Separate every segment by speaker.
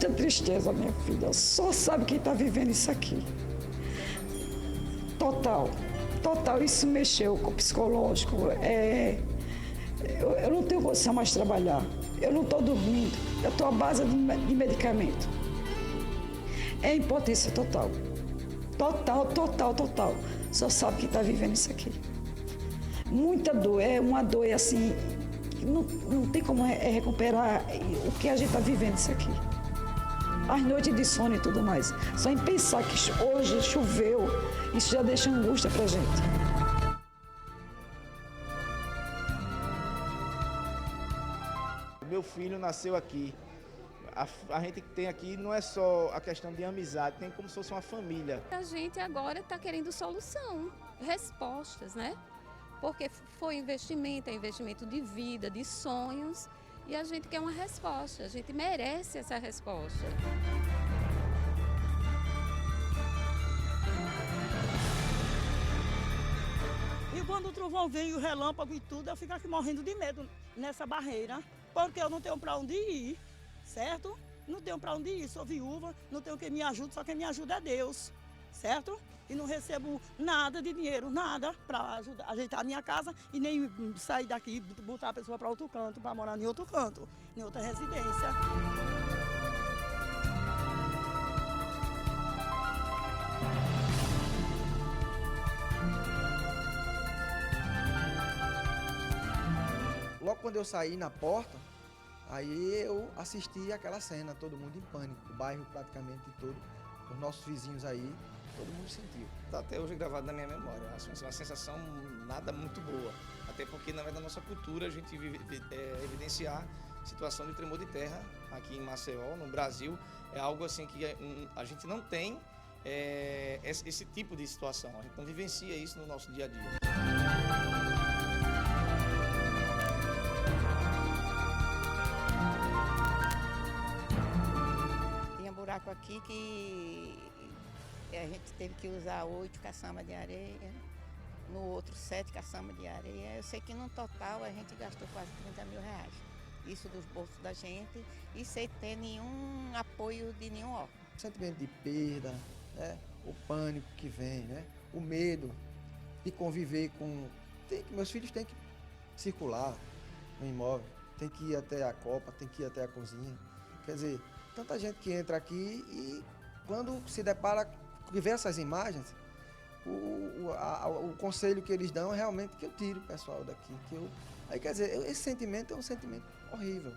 Speaker 1: muita tristeza, minha filha. Só sabe quem está vivendo isso aqui. Total. Isso mexeu com o psicológico. Eu não tenho condição mais de trabalhar. Eu não estou dormindo. Eu estou à base de medicamento. É impotência total. Total. Só sabe quem está vivendo isso aqui. Muita dor. É uma dor assim... Não tem como recuperar o que a gente está vivendo isso aqui. As noites de sono e tudo mais. Só em pensar que hoje choveu, isso já deixa angústia pra gente.
Speaker 2: Meu filho nasceu aqui. A gente que tem aqui não é só a questão de amizade, tem como se fosse uma família.
Speaker 3: A gente agora está querendo solução, respostas, né? Porque foi investimento, é investimento de vida, de sonhos, e a gente quer uma resposta, a gente merece essa resposta.
Speaker 4: E quando o trovão vem, o relâmpago e tudo, eu fico aqui morrendo de medo nessa barreira, porque eu não tenho para onde ir, certo? Não tenho para onde ir, sou viúva, não tenho quem me ajude, só quem me ajuda é Deus, certo? E não recebo nada de dinheiro, nada para ajeitar a minha casa e nem sair daqui, botar a pessoa para outro canto, para morar em outro canto, em outra residência.
Speaker 5: Logo quando eu saí na porta, aí eu assisti aquela cena, todo mundo em pânico, o bairro praticamente todo, os nossos vizinhos aí, todo mundo sentiu.
Speaker 6: Está até hoje gravado na minha memória. Uma sensação nada muito boa. Até porque, na verdade, na nossa cultura, a gente evidenciar situação de tremor de terra aqui em Maceió, no Brasil, é algo assim que a gente não tem esse tipo de situação. A gente não vivencia isso no nosso dia a dia.
Speaker 7: Tinha buraco aqui que a gente teve que usar 8 caçambas de areia, no outro 7 caçambas de areia. Eu sei que no total a gente gastou quase 30 mil reais. Isso dos bolsos da gente e sem ter nenhum apoio de nenhum órgão.
Speaker 5: O sentimento de perda, né? O pânico que vem, né? O medo de conviver com... meus filhos têm que circular no imóvel, tem que ir até a copa, tem que ir até a cozinha. Quer dizer, tanta gente que entra aqui e quando se depara e vê essas imagens, o conselho que eles dão é realmente que eu tire o pessoal daqui. Aí, quer dizer, esse sentimento é um sentimento horrível.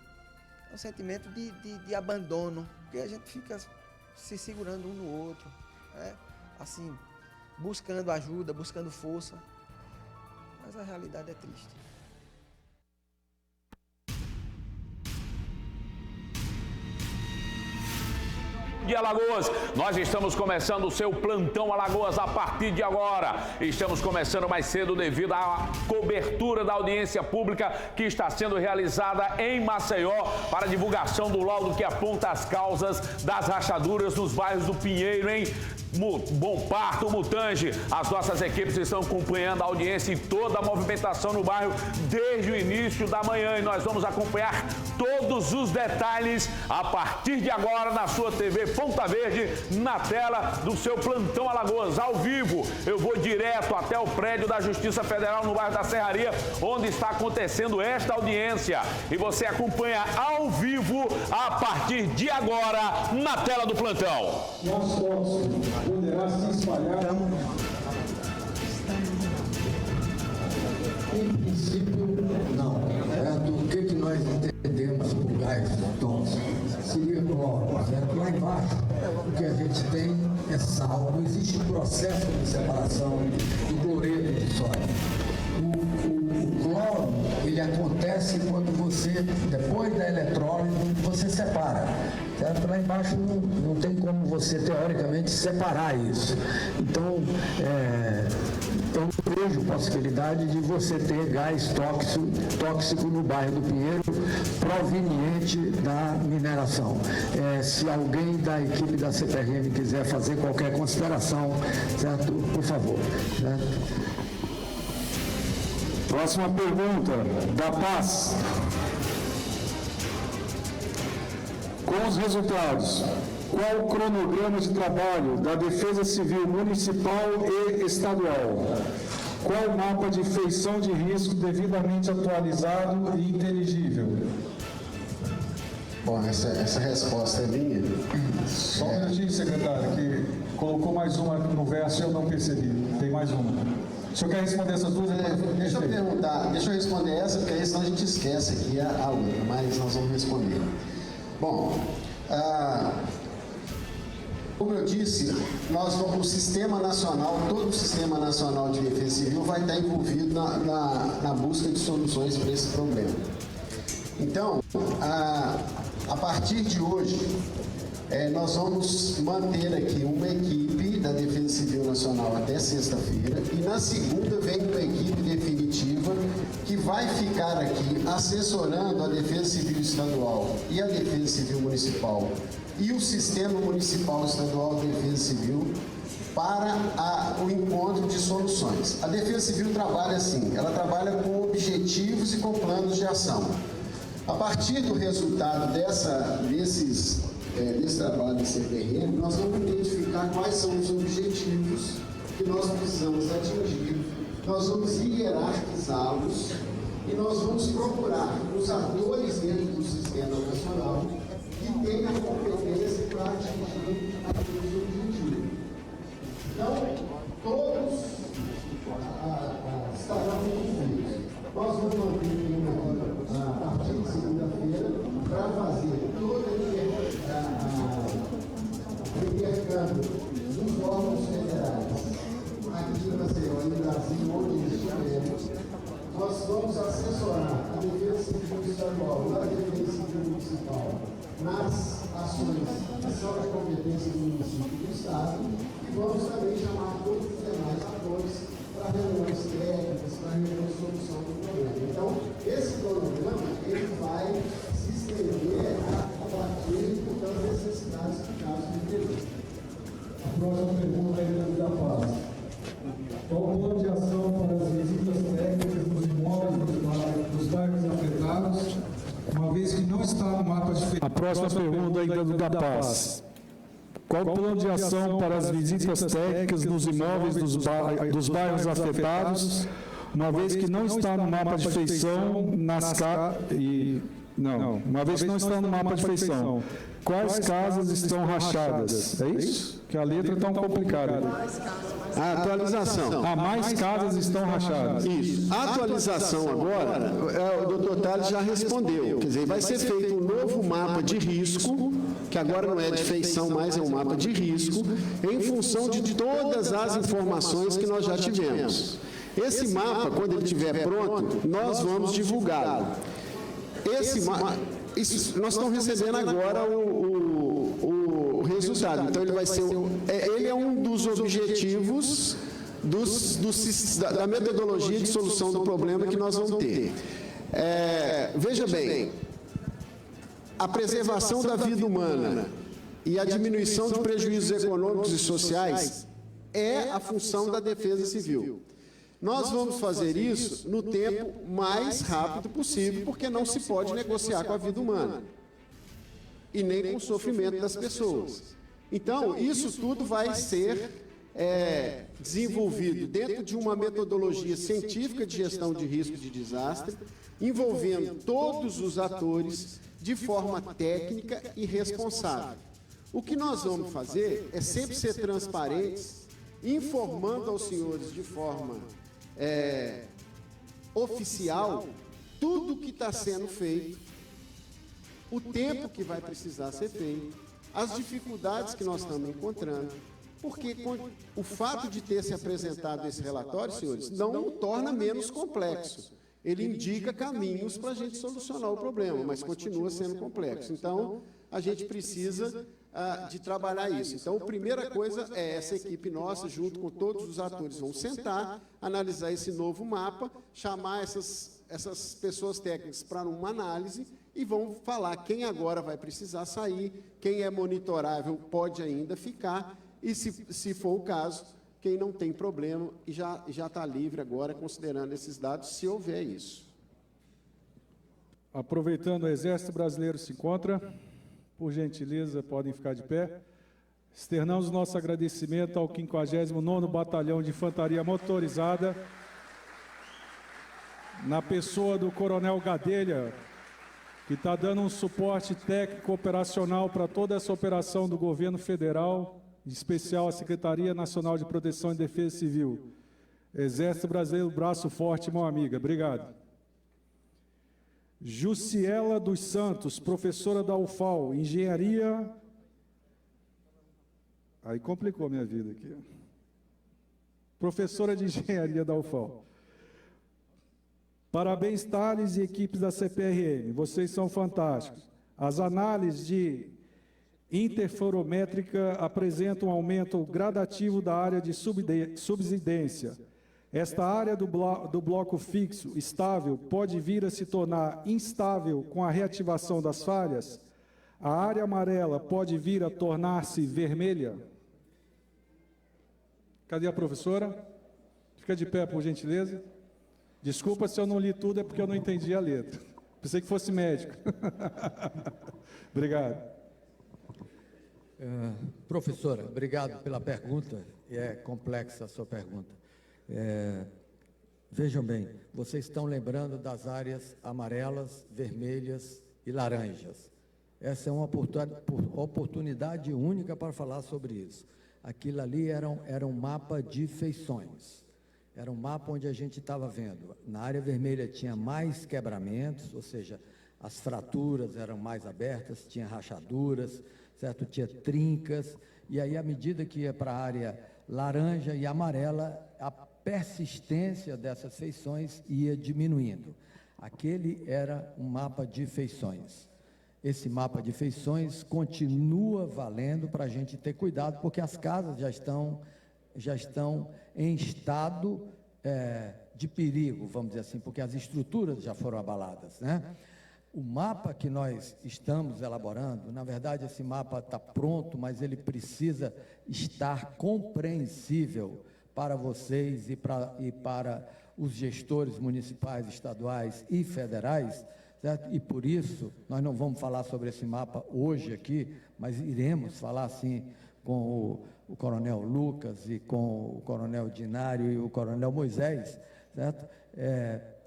Speaker 5: É um sentimento de abandono, porque a gente fica se segurando um no outro, né? Assim, buscando ajuda, buscando força. Mas a realidade é triste.
Speaker 8: De Alagoas, nós estamos começando o seu Plantão Alagoas a partir de agora. Estamos começando mais cedo devido à cobertura da audiência pública que está sendo realizada em Maceió para divulgação do laudo que aponta as causas das rachaduras nos bairros do Pinheiro, em Bom Parto, Mutange. As nossas equipes estão acompanhando a audiência e toda a movimentação no bairro desde o início da manhã e nós vamos acompanhar todos os detalhes a partir de agora na sua TV Ponta Verde, na tela do seu Plantão Alagoas, ao vivo. Eu vou direto até o prédio da Justiça Federal no bairro da Serraria, onde está acontecendo esta audiência. E você acompanha ao vivo a partir de agora na tela do Plantão.
Speaker 9: Nosso tóxico poderá se espalhar. Em princípio, não. Do que nós entendemos por gás tóxico? Seria cloro, certo? Lá embaixo, o que a gente tem é sal. Não existe processo de separação do cloreto do sódio. O cloro, ele acontece quando você, depois da eletrólise, você separa. Certo? Lá embaixo não tem como você, teoricamente, separar isso. Então, eu não vejo possibilidade de você ter gás tóxico no bairro do Pinheiro, proveniente da mineração. Se alguém da equipe da CPRM quiser fazer qualquer consideração, certo? Por favor. Certo? Próxima pergunta, da Paz.
Speaker 10: Com os resultados, qual o cronograma de trabalho da Defesa Civil Municipal e Estadual? Qual o mapa de feição de risco devidamente atualizado e inteligível?
Speaker 9: Bom, essa resposta é minha.
Speaker 10: Só um minutinho, secretário, que colocou mais uma no verso e eu não percebi. Tem mais uma. O senhor quer responder essas duas?
Speaker 9: Deixa eu responder essa, porque aí senão a gente esquece aqui a outra, mas nós vamos responder. Bom, como eu disse, nós vamos, o Sistema Nacional, todo o Sistema Nacional de Defesa Civil vai estar envolvido na busca de soluções para esse problema. Então, a partir de hoje, nós vamos manter aqui uma equipe da Defesa Civil Nacional até sexta-feira e na segunda vem uma equipe definitiva que vai ficar aqui assessorando a Defesa Civil Estadual e a Defesa Civil Municipal e o Sistema Municipal Estadual de Defesa Civil para o encontro de soluções. A Defesa Civil trabalha assim, ela trabalha com objetivos e com planos de ação. A partir do resultado desse trabalho de CPM, nós vamos identificar quais são os objetivos que nós precisamos atingir, nós vamos hierarquizá-los e nós vamos procurar os atores dentro do Sistema Nacional que tenham competência para atingir aqueles objetivos. Então, todos estarão envolvidos. Nós vamos manter a partir de segunda-feira para fazer toda o intercâmbio dos órgãos federais aqui na Maceió e no Brasil, onde eles estiverem. Nós vamos assessorar a Defesa Civil Estadual e a Defesa Civil Municipal nas ações que são da competência do município e do Estado e vamos também chamar todos os demais atores para reuniões técnicas, para reuniões de solução do problema. Então, esse cronograma ele vai se estender a partir das necessidades do caso do interesse.
Speaker 10: A próxima pergunta é da Paz. Qual o plano de ação para as visitas técnicas dos imóveis dos bairros afetados, uma vez que não está no mapa de feição? A próxima pergunta ainda da Paz. Qual o plano de ação para as visitas técnicas nos imóveis dos bairros afetados, uma vez que não está no mapa de feição uma vez que não está no mapa de feição, quais casas estão rachadas? É isso? Que a letra está complicada.
Speaker 9: A atualização.
Speaker 10: Mais casas estão rachadas.
Speaker 9: Isso. A atualização agora, o Dr. Tales já respondeu. Quer dizer, vai ser feito um novo mapa de risco, que agora não é de feição, mais é um mapa de risco, em função de todas as informações que nós já tivemos. Esse mapa, quando ele estiver pronto, nós vamos divulgá-lo. Nós estamos recebendo agora o resultado. Então, ele vai ser ele é um dos objetivos da metodologia de solução do problema que nós vamos ter. Veja bem, a preservação da vida humana e a diminuição de prejuízos econômicos e sociais é a função da Defesa Civil. Nós vamos fazer isso no tempo mais rápido possível, porque não se pode negociar com a vida humana e nem com o sofrimento das pessoas. Então, isso tudo vai ser desenvolvido dentro de uma metodologia científica de gestão de risco de desastre, envolvendo todos os atores de forma técnica e responsável. O que nós vamos fazer é sempre ser transparentes, informando aos senhores de forma oficial tudo o que está sendo feito, o tempo que vai precisar ser feito, as dificuldades que nós estamos encontrando, porque o fato de ter se apresentado esse relatório, senhores, não o torna menos complexo. Ele indica caminhos para a gente solucionar o problema, mas continua sendo complexo. Então, a gente precisa de trabalhar isso. Então, a primeira coisa é essa equipe nossa, junto com todos os atores, vão sentar, analisar esse novo mapa, chamar essas pessoas técnicas para uma análise e vão falar quem agora vai precisar sair, quem é monitorável pode ainda ficar e, se for o caso, quem não tem problema e já está livre agora, considerando esses dados, se houver isso.
Speaker 10: Aproveitando, o Exército Brasileiro se encontra. Por gentileza, podem ficar de pé. Externamos nosso agradecimento ao 59º Batalhão de Infantaria Motorizada, na pessoa do Coronel Gadelha, que está dando um suporte técnico operacional para toda essa operação do governo federal, em especial a Secretaria Nacional de Proteção e Defesa Civil. Exército Brasileiro, braço forte, mão amiga. Obrigado. Jussiela dos Santos, professora da UFAL, Engenharia... Aí complicou minha vida aqui. Professora de Engenharia da UFAL. Parabéns, Thales e equipes da CPRM, vocês são fantásticos. As análises de interferométrica apresentam um aumento gradativo da área de subsidência. Esta área do bloco fixo, estável, pode vir a se tornar instável com a reativação das falhas? A área amarela pode vir a tornar-se vermelha? Cadê a professora? Fica de pé, por gentileza. Desculpa se eu não li tudo, é porque eu não entendi a letra. Pensei que fosse médico. Obrigado.
Speaker 11: Professora, obrigado pela pergunta. É complexa a sua pergunta. Vejam bem, vocês estão lembrando das áreas amarelas, vermelhas e laranjas. Essa é uma oportunidade única para falar sobre isso. Aquilo ali era um mapa de feições. Era um mapa onde a gente estava vendo. Na área vermelha tinha mais quebramentos, ou seja, as fraturas eram mais abertas, tinha rachaduras, certo? Tinha trincas. E aí, à medida que ia para a área laranja e amarela, a persistência dessas feições ia diminuindo. Aquele era um mapa de feições. Esse mapa de feições continua valendo para a gente ter cuidado, porque as casas já estão em estado de perigo, vamos dizer assim, porque as estruturas já foram abaladas, né? O mapa que nós estamos elaborando, na verdade, esse mapa está pronto, mas ele precisa estar compreensível para vocês e para os gestores municipais, estaduais e federais, certo? E por isso, nós não vamos falar sobre esse mapa hoje aqui, mas iremos falar, sim, com o Coronel Lucas e com o Coronel Dinário e o Coronel Moisés, certo?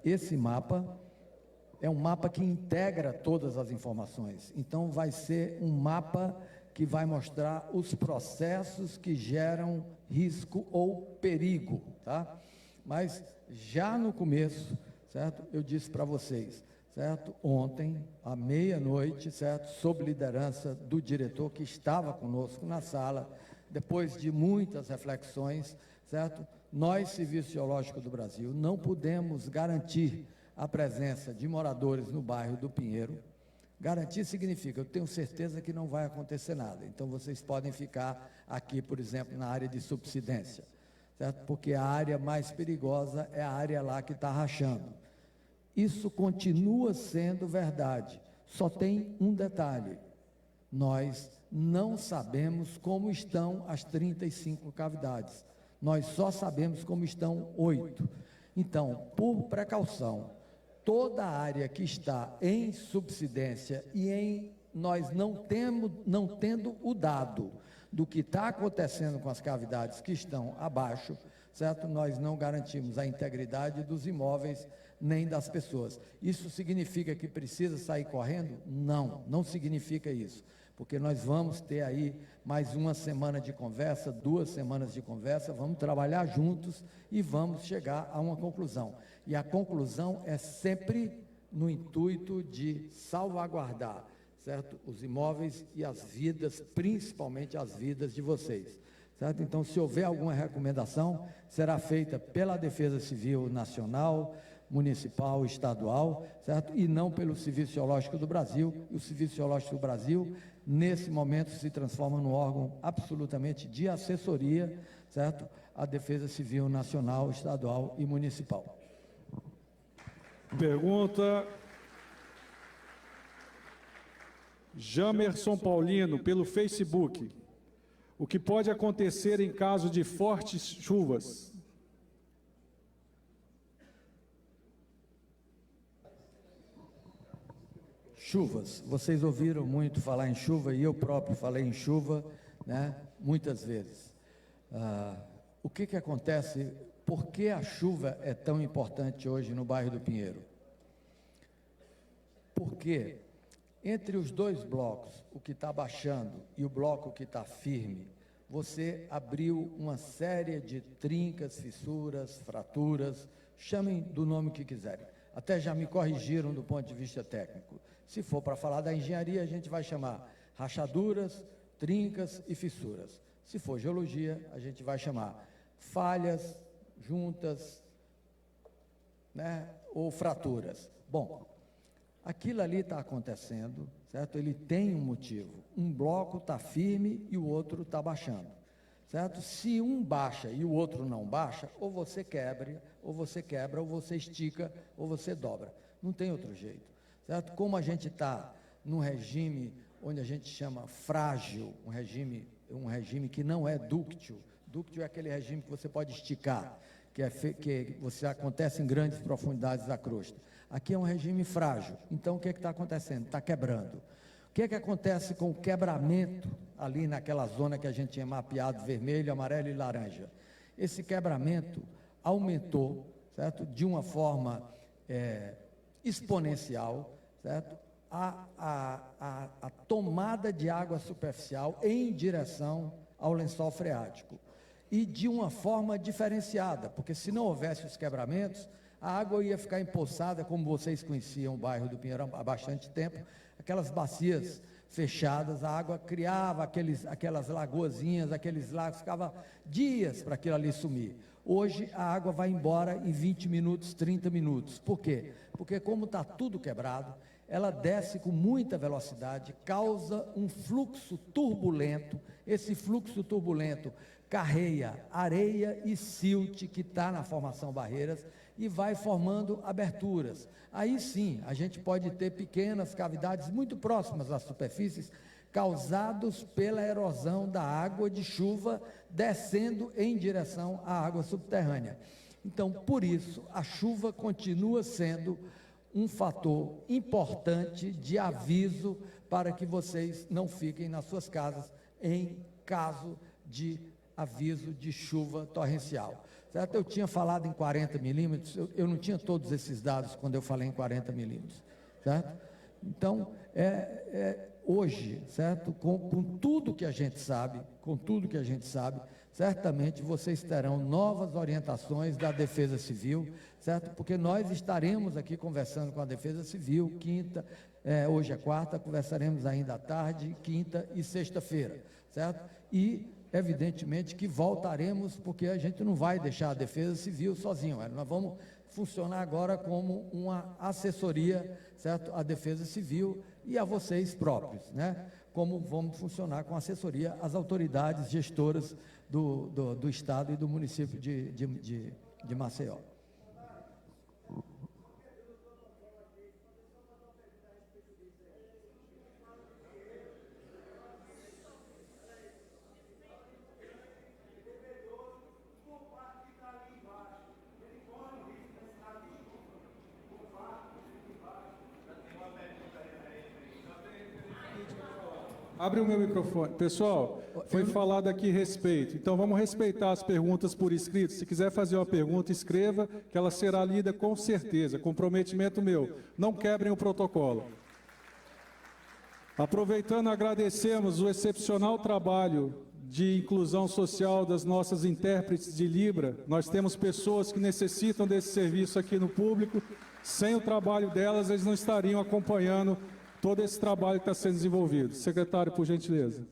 Speaker 11: Esse mapa é um mapa que integra todas as informações. Então, vai ser um mapa que vai mostrar os processos que geram risco ou perigo, tá? Mas, já no começo, certo? Eu disse para vocês, certo? Ontem, à meia-noite, certo? Sob liderança do diretor que estava conosco na sala, depois de muitas reflexões, certo? Nós, Serviço Geológico do Brasil, não pudemos garantir a presença de moradores no bairro do Pinheiro. Garantir significa, eu tenho certeza que não vai acontecer nada. Então, vocês podem ficar aqui, por exemplo, na área de subsidência, certo? Porque a área mais perigosa é a área lá que está rachando. Isso continua sendo verdade. Só tem um detalhe. Nós não sabemos como estão as 35 cavidades. Nós só sabemos como estão 8. Então, por precaução, toda a área que está em subsidência e nós não tendo o dado do que está acontecendo com as cavidades que estão abaixo, certo? Nós não garantimos a integridade dos imóveis nem das pessoas. Isso significa que precisa sair correndo? Não, não significa isso, porque nós vamos ter aí mais uma semana de conversa, 2 semanas de conversa, vamos trabalhar juntos e vamos chegar a uma conclusão. E a conclusão é sempre no intuito de salvaguardar, certo? Os imóveis e as vidas, principalmente as vidas de vocês, certo? Então, se houver alguma recomendação, será feita pela Defesa Civil Nacional, municipal, estadual, certo? E não pelo Serviço Geológico do Brasil. E o Serviço Geológico do Brasil, nesse momento, se transforma num órgão absolutamente de assessoria, certo? À Defesa Civil Nacional, estadual e municipal.
Speaker 10: Pergunta Jamerson Paulino, pelo Facebook. O que pode acontecer em caso de fortes chuvas?
Speaker 11: chuvas. Vocês ouviram muito falar em chuva e eu próprio falei em chuva, né, muitas vezes. O que acontece? Por que a chuva é tão importante hoje no bairro do Pinheiro? Porque entre os dois blocos, o que está baixando e o bloco que está firme, você abriu uma série de trincas, fissuras, fraturas, chamem do nome que quiserem. Até já me corrigiram do ponto de vista técnico. Se for para falar da engenharia, a gente vai chamar rachaduras, trincas e fissuras. Se for geologia, a gente vai chamar falhas, juntas, né, ou fraturas. Bom, aquilo ali está acontecendo, certo? Ele tem um motivo. Um bloco está firme e o outro está baixando, certo? Se um baixa e o outro não baixa, ou você quebra, ou você estica, ou você dobra. Não tem outro jeito, certo? Como a gente está num regime onde a gente chama frágil, um regime que não é dúctil. Dúctil é aquele regime que você pode esticar, que você acontece em grandes profundidades da crosta. Aqui é um regime frágil. Então, o que está acontecendo? Está quebrando. O que acontece com o quebramento ali naquela zona que a gente tinha mapeado, vermelho, amarelo e laranja? Esse quebramento aumentou, certo? De uma forma exponencial, certo? A tomada de água superficial em direção ao lençol freático. E de uma forma diferenciada, porque se não houvesse os quebramentos, a água ia ficar empoçada, como vocês conheciam o bairro do Pinheiro há bastante tempo, aquelas bacias fechadas, a água criava aquelas lagoazinhas, aqueles lagos, ficava dias para aquilo ali sumir. Hoje a água vai embora em 20 minutos, 30 minutos. Por quê? Porque como está tudo quebrado, ela desce com muita velocidade, causa um fluxo turbulento. Esse fluxo turbulento carreia areia e silt que está na formação barreiras e vai formando aberturas. Aí sim, a gente pode ter pequenas cavidades muito próximas às superfícies, causados pela erosão da água de chuva descendo em direção à água subterrânea. Então, por isso, a chuva continua sendo um fator importante de aviso para que vocês não fiquem nas suas casas em caso de aviso de chuva torrencial. Certo? Eu tinha falado em 40 milímetros, eu não tinha todos esses dados quando eu falei em 40 milímetros, certo? Então, hoje, certo? Com tudo que a gente sabe, certamente vocês terão novas orientações da Defesa Civil, certo? Porque nós estaremos aqui conversando com a Defesa Civil, hoje é quarta, conversaremos ainda à tarde, quinta e sexta-feira, certo? E evidentemente que voltaremos, porque a gente não vai deixar a Defesa Civil sozinho, nós vamos funcionar agora como uma assessoria, certo? À Defesa Civil e a vocês próprios, né? Como vamos funcionar com assessoria às autoridades gestoras do Estado e do município de Maceió.
Speaker 10: Abre o meu microfone. Pessoal, foi falado aqui respeito, então vamos respeitar as perguntas por escrito. Se quiser fazer uma pergunta, escreva, que ela será lida com certeza. Comprometimento meu. Não quebrem o protocolo. Aproveitando, agradecemos o excepcional trabalho de inclusão social das nossas intérpretes de Libra. Nós temos pessoas que necessitam desse serviço aqui no público. Sem o trabalho delas, eles não estariam acompanhando todo esse trabalho que está sendo desenvolvido. Secretário, por gentileza.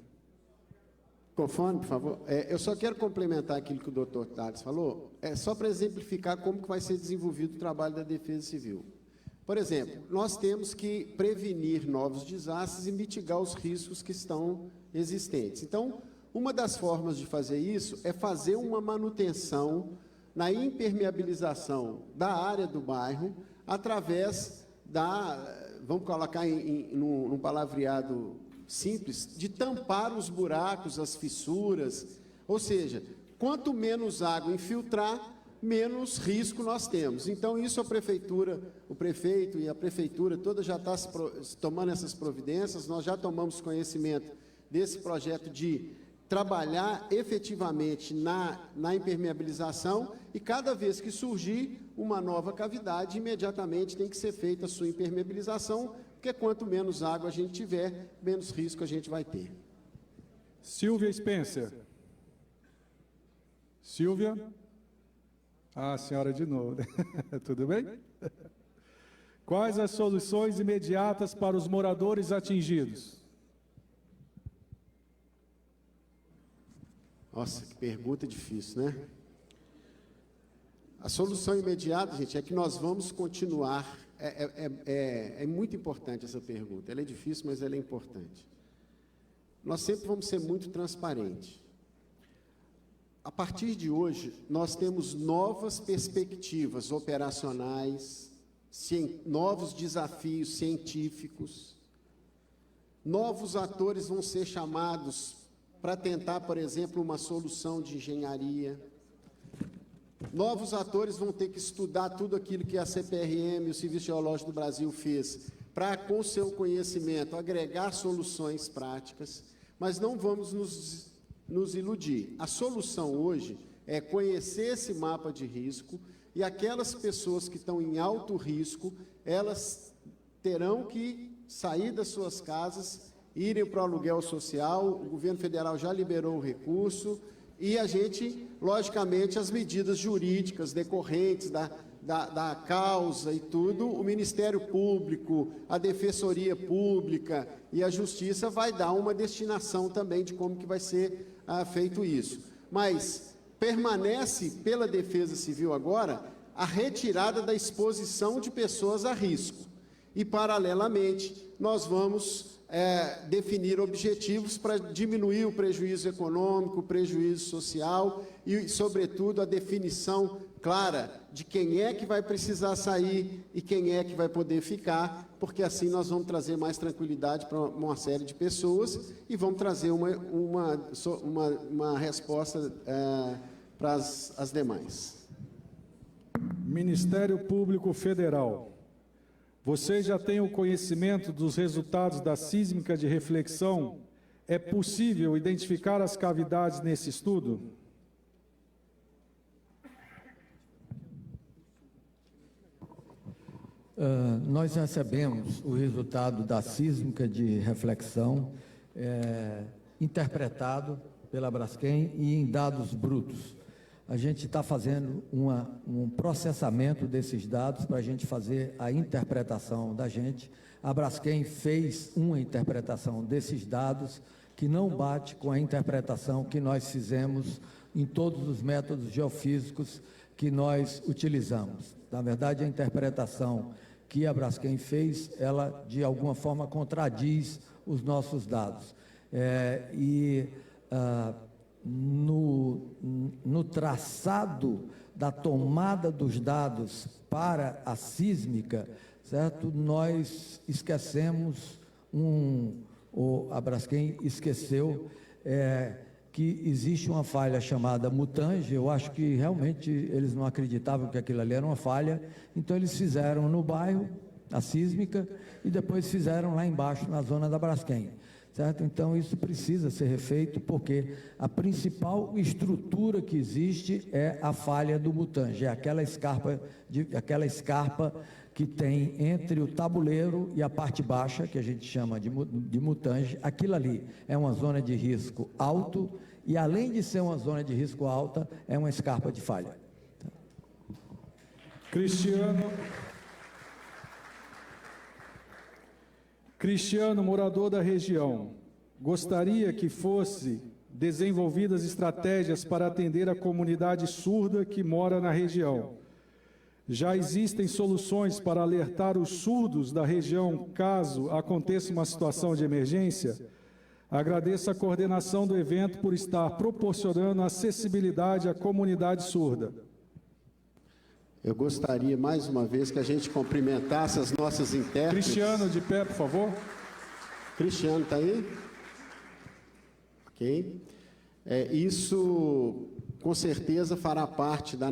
Speaker 12: Microfone, por favor. Eu só quero complementar aquilo que o doutor Tales falou, só para exemplificar como que vai ser desenvolvido o trabalho da Defesa Civil. Por exemplo, nós temos que prevenir novos desastres e mitigar os riscos que estão existentes. Então, uma das formas de fazer isso é fazer uma manutenção na impermeabilização da área do bairro através vamos colocar num palavreado simples, de tampar os buracos, as fissuras, ou seja, quanto menos água infiltrar, menos risco nós temos. Então, isso a prefeitura, o prefeito e a prefeitura toda já está tomando essas providências. Nós já tomamos conhecimento desse projeto de trabalhar efetivamente na impermeabilização, e cada vez que surgir uma nova cavidade, imediatamente tem que ser feita a sua impermeabilização, porque quanto menos água a gente tiver, menos risco a gente vai ter.
Speaker 10: Silvia Spencer. Silvia? Ah, senhora de novo. Tudo bem? Quais as soluções imediatas para os moradores atingidos?
Speaker 12: Nossa, que pergunta difícil, né? A solução imediata, gente, é que nós vamos continuar. É muito importante essa pergunta. Ela é difícil, mas ela é importante. Nós sempre vamos ser muito transparentes. A partir de hoje, nós temos novas perspectivas operacionais, novos desafios científicos, novos atores vão ser chamados para tentar, por exemplo, uma solução de engenharia. Novos atores vão ter que estudar tudo aquilo que a CPRM e o Serviço Geológico do Brasil fez, para, com seu conhecimento, agregar soluções práticas, mas não vamos nos iludir. A solução hoje é conhecer esse mapa de risco, e aquelas pessoas que estão em alto risco, elas terão que sair das suas casas, irem para o aluguel social. O governo federal já liberou o recurso, e a gente, logicamente, as medidas jurídicas decorrentes da causa e tudo, o Ministério Público, a Defensoria Pública e a Justiça vai dar uma destinação também de como que vai ser feito isso. Mas permanece pela Defesa Civil agora a retirada da exposição de pessoas a risco. E, paralelamente, nós vamos definir objetivos para diminuir o prejuízo econômico, o prejuízo social e, sobretudo, a definição clara de quem é que vai precisar sair e quem é que vai poder ficar, porque assim nós vamos trazer mais tranquilidade para uma série de pessoas e vamos trazer uma resposta para as demais.
Speaker 10: Ministério Público Federal. Vocês já têm o conhecimento dos resultados da sísmica de reflexão? É possível identificar as cavidades nesse estudo?
Speaker 11: Nós recebemos o resultado da sísmica de reflexão interpretado pela Braskem e em dados brutos. A gente está fazendo um processamento desses dados para a gente fazer a interpretação da gente. A Braskem fez uma interpretação desses dados que não bate com a interpretação que nós fizemos em todos os métodos geofísicos que nós utilizamos. Na verdade, a interpretação que a Braskem fez, ela de alguma forma contradiz os nossos dados. No traçado da tomada dos dados para a sísmica, certo? Nós esquecemos a Braskem esqueceu que existe uma falha chamada mutange. Eu acho que realmente eles não acreditavam que aquilo ali era uma falha, então eles fizeram no bairro a sísmica e depois fizeram lá embaixo na zona da Braskem. Certo? Então, isso precisa ser refeito, porque a principal estrutura que existe é a falha do mutange, é aquela escarpa que tem entre o tabuleiro e a parte baixa, que a gente chama de mutange. Aquilo ali é uma zona de risco alto, e além de ser uma zona de risco alta, é uma escarpa de falha.
Speaker 10: Cristiano, morador da região, gostaria que fosse desenvolvidas estratégias para atender a comunidade surda que mora na região. Já existem soluções para alertar os surdos da região caso aconteça uma situação de emergência? Agradeço a coordenação do evento por estar proporcionando acessibilidade à comunidade surda.
Speaker 12: Eu gostaria, mais uma vez, que a gente cumprimentasse as nossas intérpretes.
Speaker 10: Cristiano, de pé, por favor.
Speaker 12: Cristiano, está aí? Ok. Isso com certeza fará parte da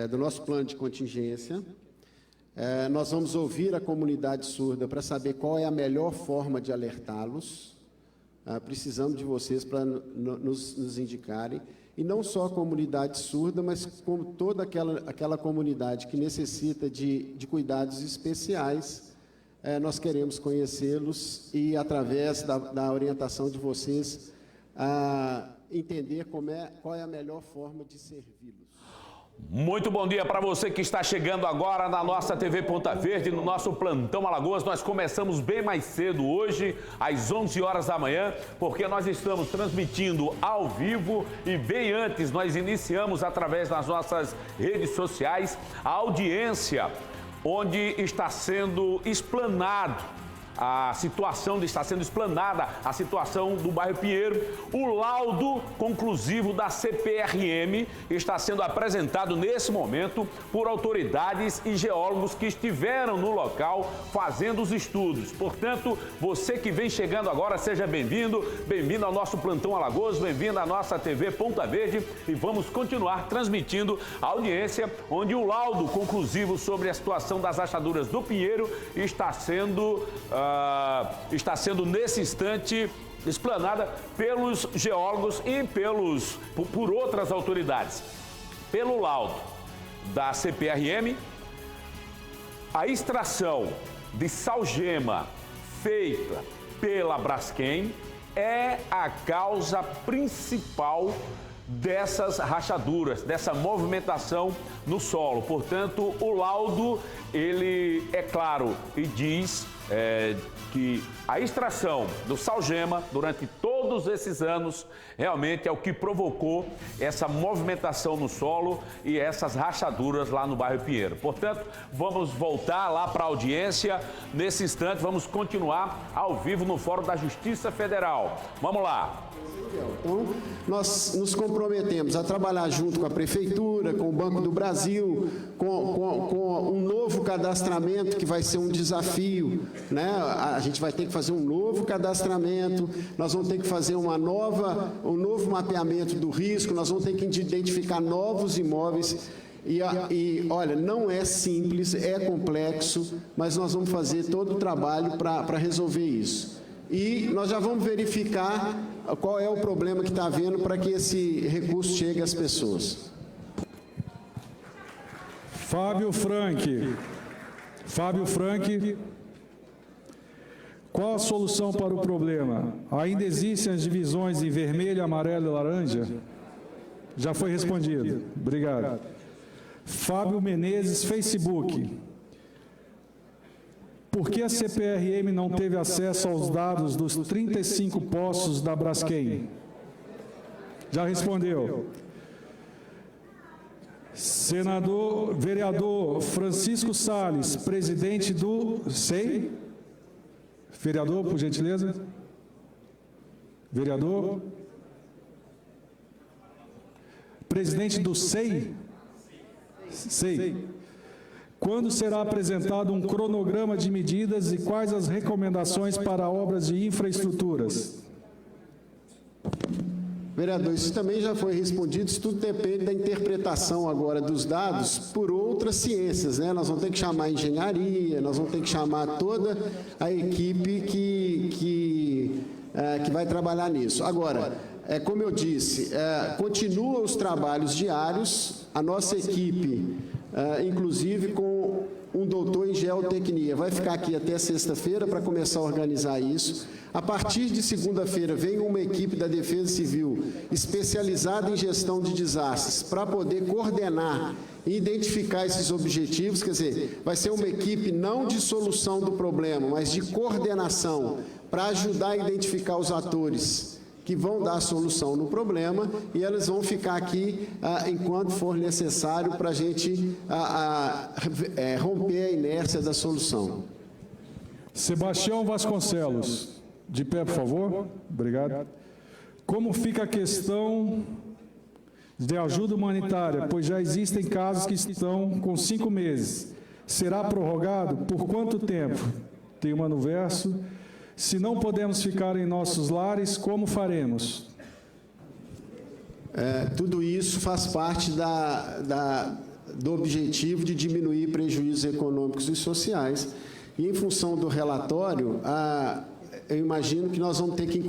Speaker 12: do nosso plano de contingência. Nós vamos ouvir a comunidade surda para saber qual é a melhor forma de alertá-los. Precisamos de vocês para nos indicarem. E não só a comunidade surda, mas como toda aquela comunidade que necessita de cuidados especiais, nós queremos conhecê-los e, através da orientação de vocês, entender qual é a melhor forma de servi-los.
Speaker 8: Muito bom dia para você que está chegando agora na nossa TV Ponta Verde, no nosso Plantão Alagoas. Nós começamos bem mais cedo hoje, às 11 horas da manhã, porque nós estamos transmitindo ao vivo e bem antes nós iniciamos através das nossas redes sociais a audiência onde está sendo explanado está sendo explanada a situação do bairro Pinheiro. O laudo conclusivo da CPRM está sendo apresentado nesse momento por autoridades e geólogos que estiveram no local fazendo os estudos. Portanto, você que vem chegando agora, seja bem-vindo, bem-vindo ao nosso Plantão Alagoas, bem-vindo à nossa TV Ponta Verde e vamos continuar transmitindo a audiência onde o laudo conclusivo sobre a situação das rachaduras do Pinheiro está sendo nesse instante explanada pelos geólogos e por outras autoridades. Pelo laudo da CPRM, a extração de salgema feita pela Braskem é a causa principal dessas rachaduras, dessa movimentação no solo. Portanto, o laudo, ele é claro e diz que a extração do salgema durante todos esses anos realmente é o que provocou essa movimentação no solo e essas rachaduras lá no bairro Pinheiro. Portanto, vamos voltar lá para a audiência. Nesse instante, vamos continuar ao vivo no Fórum da Justiça Federal. Vamos lá.
Speaker 12: Então, nós nos comprometemos a trabalhar junto com a Prefeitura, com o Banco do Brasil, com um novo cadastramento que vai ser um desafio, né? A gente vai ter que fazer um novo cadastramento, nós vamos ter que fazer um novo mapeamento do risco, nós vamos ter que identificar novos imóveis. E olha, não é simples, é complexo, mas nós vamos fazer todo o trabalho para resolver isso. E nós já vamos verificar qual é o problema que está havendo para que esse recurso chegue às pessoas.
Speaker 10: Fábio Frank. Qual a solução para o problema? Ainda existem as divisões em vermelho, amarelo e laranja? Já foi respondido. Obrigado. Fábio Menezes, Facebook. Por que a CPRM não teve acesso aos dados dos 35 poços da Braskem? Já respondeu. Vereador Francisco Salles, presidente do SEI. Vereador, por gentileza. Vereador. Presidente do SEI. SEI. Quando será apresentado um cronograma de medidas e quais as recomendações para obras de infraestruturas?
Speaker 12: Vereador, isso também já foi respondido, isso tudo depende da interpretação agora dos dados por outras ciências, né? Nós vamos ter que chamar a engenharia, nós vamos ter que chamar toda a equipe que vai trabalhar nisso. Agora, como eu disse, continuam os trabalhos diários, a nossa equipe, inclusive com um doutor em geotecnia, vai ficar aqui até sexta-feira para começar a organizar isso. A partir de segunda-feira vem uma equipe da Defesa Civil especializada em gestão de desastres para poder coordenar e identificar esses objetivos, quer dizer, vai ser uma equipe não de solução do problema, mas de coordenação para ajudar a identificar os atores que vão dar solução no problema e elas vão ficar aqui enquanto for necessário para a gente romper a inércia da solução.
Speaker 10: Sebastião Vasconcelos, de pé, por favor. Obrigado. Como fica a questão de ajuda humanitária, pois já existem casos que estão com 5 meses. Será prorrogado? Por quanto tempo? Tem uma no verso. Se não podemos ficar em nossos lares, como faremos?
Speaker 12: tudo isso faz parte do objetivo de diminuir prejuízos econômicos e sociais. E, em função do relatório, eu imagino que nós vamos ter que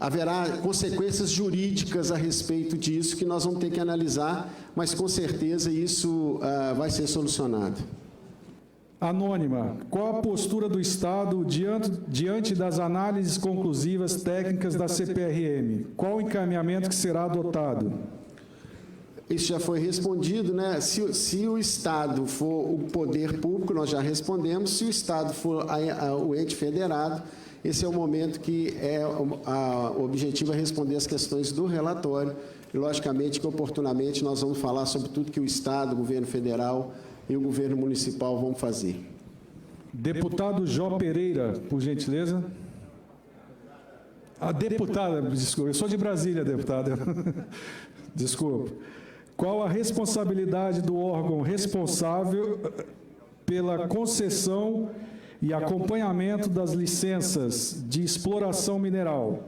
Speaker 12: haverá consequências jurídicas a respeito disso que nós vamos ter que analisar, mas com certeza isso vai ser solucionado.
Speaker 10: Anônima, qual a postura do Estado diante das análises conclusivas técnicas da CPRM? Qual o encaminhamento que será adotado?
Speaker 12: Isso já foi respondido, né? Se o Estado for o poder público, nós já respondemos. Se o Estado for o ente federado, esse é o momento que o objetivo é responder as questões do relatório. E, logicamente, que oportunamente nós vamos falar sobre tudo que o Estado, o governo federal e o governo municipal vão fazer.
Speaker 10: Deputado Jó Pereira, por gentileza. A deputada, desculpa, eu sou de Brasília, deputada. Desculpa. Qual a responsabilidade do órgão responsável pela concessão e acompanhamento das licenças de exploração mineral?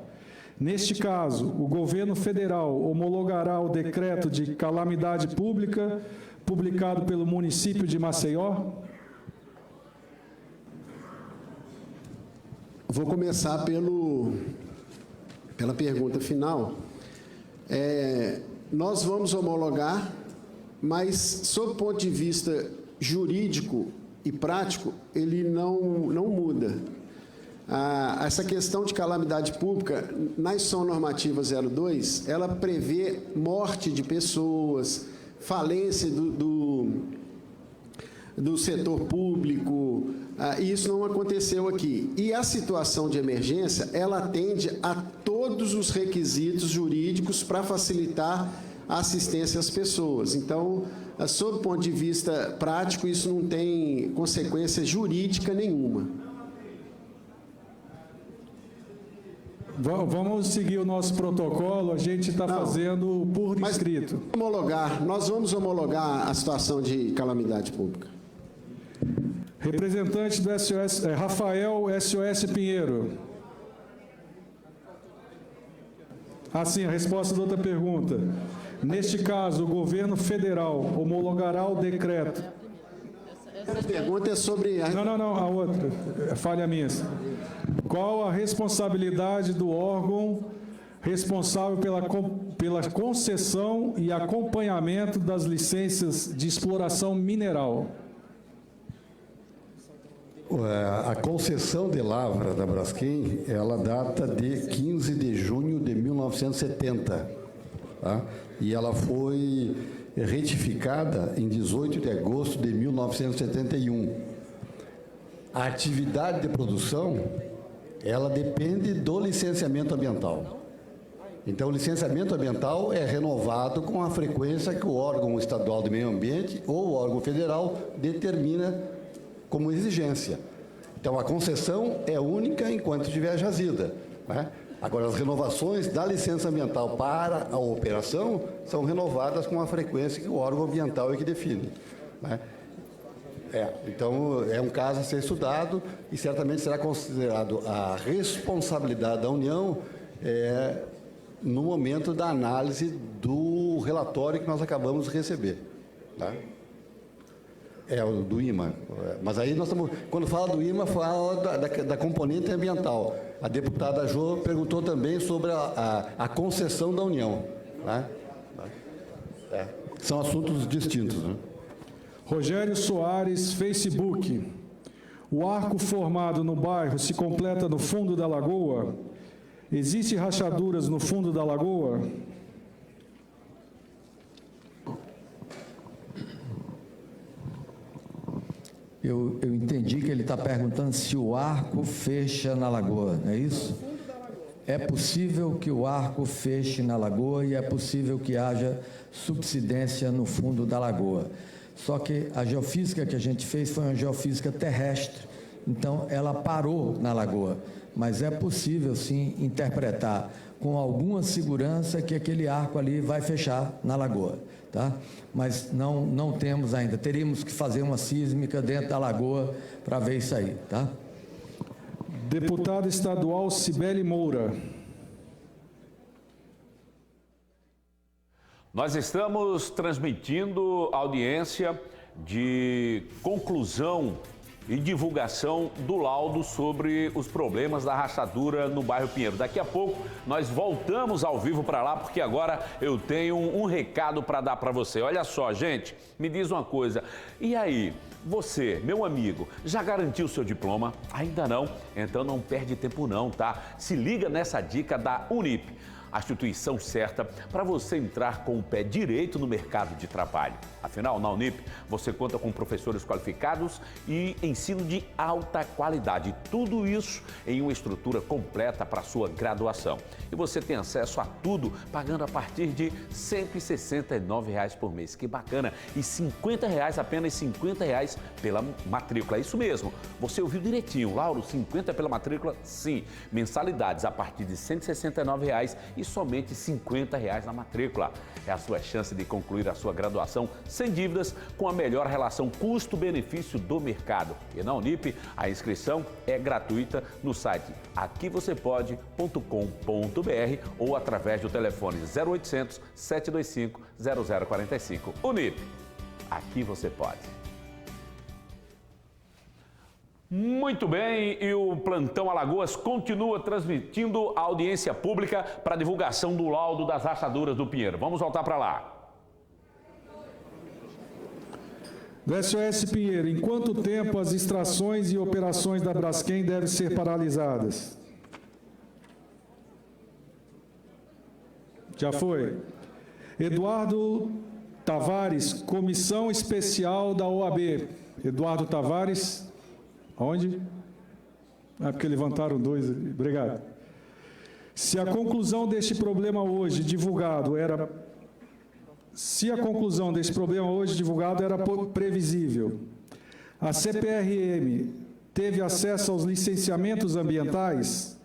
Speaker 10: Neste caso, o governo federal homologará o decreto de calamidade pública publicado pelo município de Maceió?
Speaker 12: Vou começar pela pergunta final. Nós vamos homologar, mas, sob o ponto de vista jurídico e prático, ele não muda. Essa questão de calamidade pública, na Instrução Normativa 02, ela prevê morte de pessoas, falência do setor público, e isso não aconteceu aqui. E a situação de emergência, ela atende a todos os requisitos jurídicos para facilitar a assistência às pessoas. Então, sob o ponto de vista prático, isso não tem consequência jurídica nenhuma.
Speaker 10: Vamos seguir o nosso protocolo, a gente está fazendo por escrito.
Speaker 12: Nós vamos homologar a situação de calamidade pública.
Speaker 10: Representante do SOS, Rafael SOS Pinheiro. Sim, a resposta da outra pergunta. Neste caso, o governo federal homologará o decreto.
Speaker 12: Essa pergunta é sobre...
Speaker 10: Não, a outra. Falha minha. Qual a responsabilidade do órgão responsável pela concessão e acompanhamento das licenças de exploração mineral?
Speaker 13: A concessão de lavra da Braskem, ela data de 15 de junho de 1970, tá? E ela foi retificada em 18 de agosto de 1971. A atividade de produção, ela depende do licenciamento ambiental. Então, o licenciamento ambiental é renovado com a frequência que o órgão estadual do meio ambiente ou o órgão federal determina como exigência. Então, a concessão é única enquanto estiver jazida, né? Agora, as renovações da licença ambiental para a operação são renovadas com a frequência que o órgão ambiental é que define, né? Então, é um caso a ser estudado e certamente será considerado a responsabilidade da União no momento da análise do relatório que nós acabamos de receber, tá? O do IMA. Mas aí nós estamos... Quando fala do IMA, fala da componente ambiental. A deputada Jô perguntou também sobre a concessão da União, né? São assuntos distintos, né?
Speaker 10: Rogério Soares, Facebook. O arco formado no bairro se completa no fundo da lagoa? Existem rachaduras no fundo da lagoa?
Speaker 11: Eu entendi que ele está perguntando se o arco fecha na lagoa, não é isso? É possível que o arco feche na lagoa e é possível que haja subsidência no fundo da lagoa. Só que a geofísica que a gente fez foi uma geofísica terrestre, então ela parou na lagoa. Mas é possível, sim, interpretar com alguma segurança que aquele arco ali vai fechar na lagoa, tá? Mas não temos ainda. Teríamos que fazer uma sísmica dentro da lagoa para ver isso aí, tá?
Speaker 10: Deputada estadual Cibele Moura.
Speaker 8: Nós estamos transmitindo audiência de conclusão e divulgação do laudo sobre os problemas da rachadura no bairro Pinheiro. Daqui a pouco nós voltamos ao vivo para lá, porque agora eu tenho um recado para dar para você. Olha só, gente, me diz uma coisa, e aí, você, meu amigo, já garantiu o seu diploma? Ainda não? Então não perde tempo não, tá? Se liga nessa dica da Unip, a instituição certa para você entrar com o pé direito no mercado de trabalho. Afinal, na Unip, você conta com professores qualificados e ensino de alta qualidade. Tudo isso em uma estrutura completa para a sua graduação. E você tem acesso a tudo pagando a partir de R$ 169 por mês. Que bacana! E R$ 50, apenas R$ 50 pela matrícula. Isso mesmo, você ouviu direitinho, Lauro, 50 pela matrícula? Sim. Mensalidades a partir de R$ 169 e somente R$ 50 na matrícula. É a sua chance de concluir a sua graduação sem dívidas, com a melhor relação custo-benefício do mercado. E na Unip, a inscrição é gratuita no site aquivocêpode.com.br ou através do telefone 0800 725 0045. Unip, aqui você pode. Muito bem, e o Plantão Alagoas continua transmitindo a audiência pública para divulgação do laudo das rachaduras do Pinheiro. Vamos voltar para lá.
Speaker 10: Do SOS Pinheiro, em quanto tempo as extrações e operações da Braskem devem ser paralisadas? Já foi. Eduardo Tavares, Comissão Especial da OAB. Eduardo Tavares, onde? Ah, porque levantaram dois. Obrigado. Se a conclusão deste problema hoje divulgado era previsível, a CPRM teve acesso aos licenciamentos ambientais?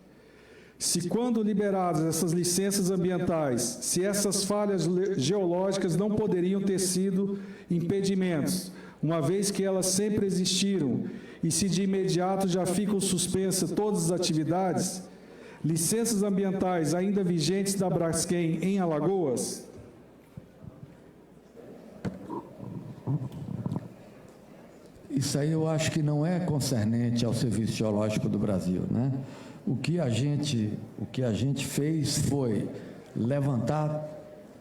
Speaker 10: Se quando liberadas essas licenças ambientais, se essas falhas geológicas não poderiam ter sido impedimentos, uma vez que elas sempre existiram, e se de imediato já ficam suspensas todas as atividades, licenças ambientais ainda vigentes da Braskem em Alagoas?
Speaker 11: Isso aí eu acho que não é concernente ao Serviço Geológico do Brasil, né? O que a gente fez foi levantar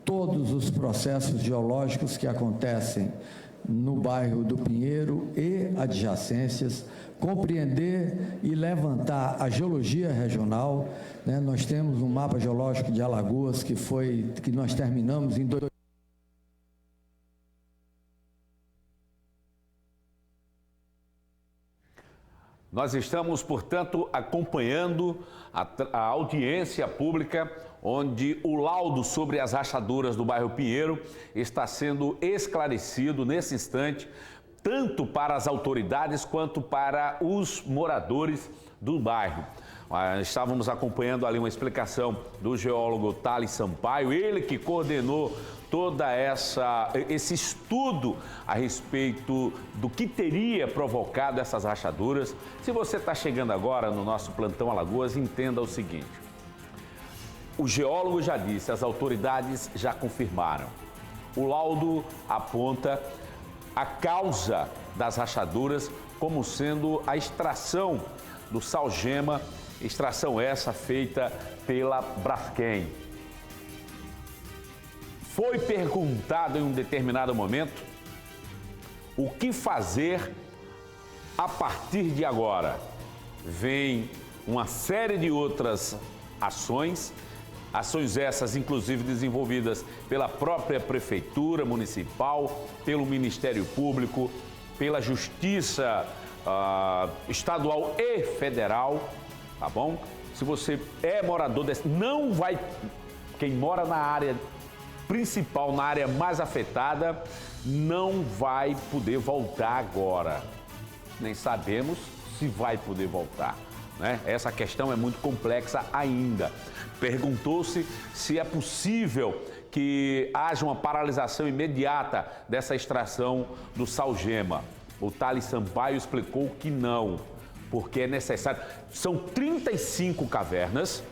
Speaker 11: todos os processos geológicos que acontecem no bairro do Pinheiro e adjacências, compreender e levantar a geologia regional, né? Nós temos um mapa geológico de Alagoas que nós terminamos em
Speaker 8: Nós estamos, portanto, acompanhando a audiência pública, onde o laudo sobre as rachaduras do bairro Pinheiro está sendo esclarecido nesse instante, tanto para as autoridades quanto para os moradores do bairro. Estávamos acompanhando ali uma explicação do geólogo Thales Sampaio, ele que coordenou toda esse estudo a respeito do que teria provocado essas rachaduras. Se você está chegando agora no nosso Plantão Alagoas, entenda o seguinte: o geólogo já disse, as autoridades já confirmaram. O laudo aponta a causa das rachaduras como sendo a extração do sal-gema, extração essa feita pela Braskem. Foi perguntado em um determinado momento o que fazer a partir de agora. Vem uma série de outras ações essas inclusive desenvolvidas pela própria Prefeitura Municipal, pelo Ministério Público, pela Justiça Estadual e Federal, tá bom? Se você é morador quem mora na área principal, na área mais afetada, não vai poder voltar agora. Nem sabemos se vai poder voltar, né? Essa questão é muito complexa ainda. Perguntou-se se é possível que haja uma paralisação imediata dessa extração do sal-gema. O Thales Sampaio explicou que não, porque é necessário. São 35 cavernas,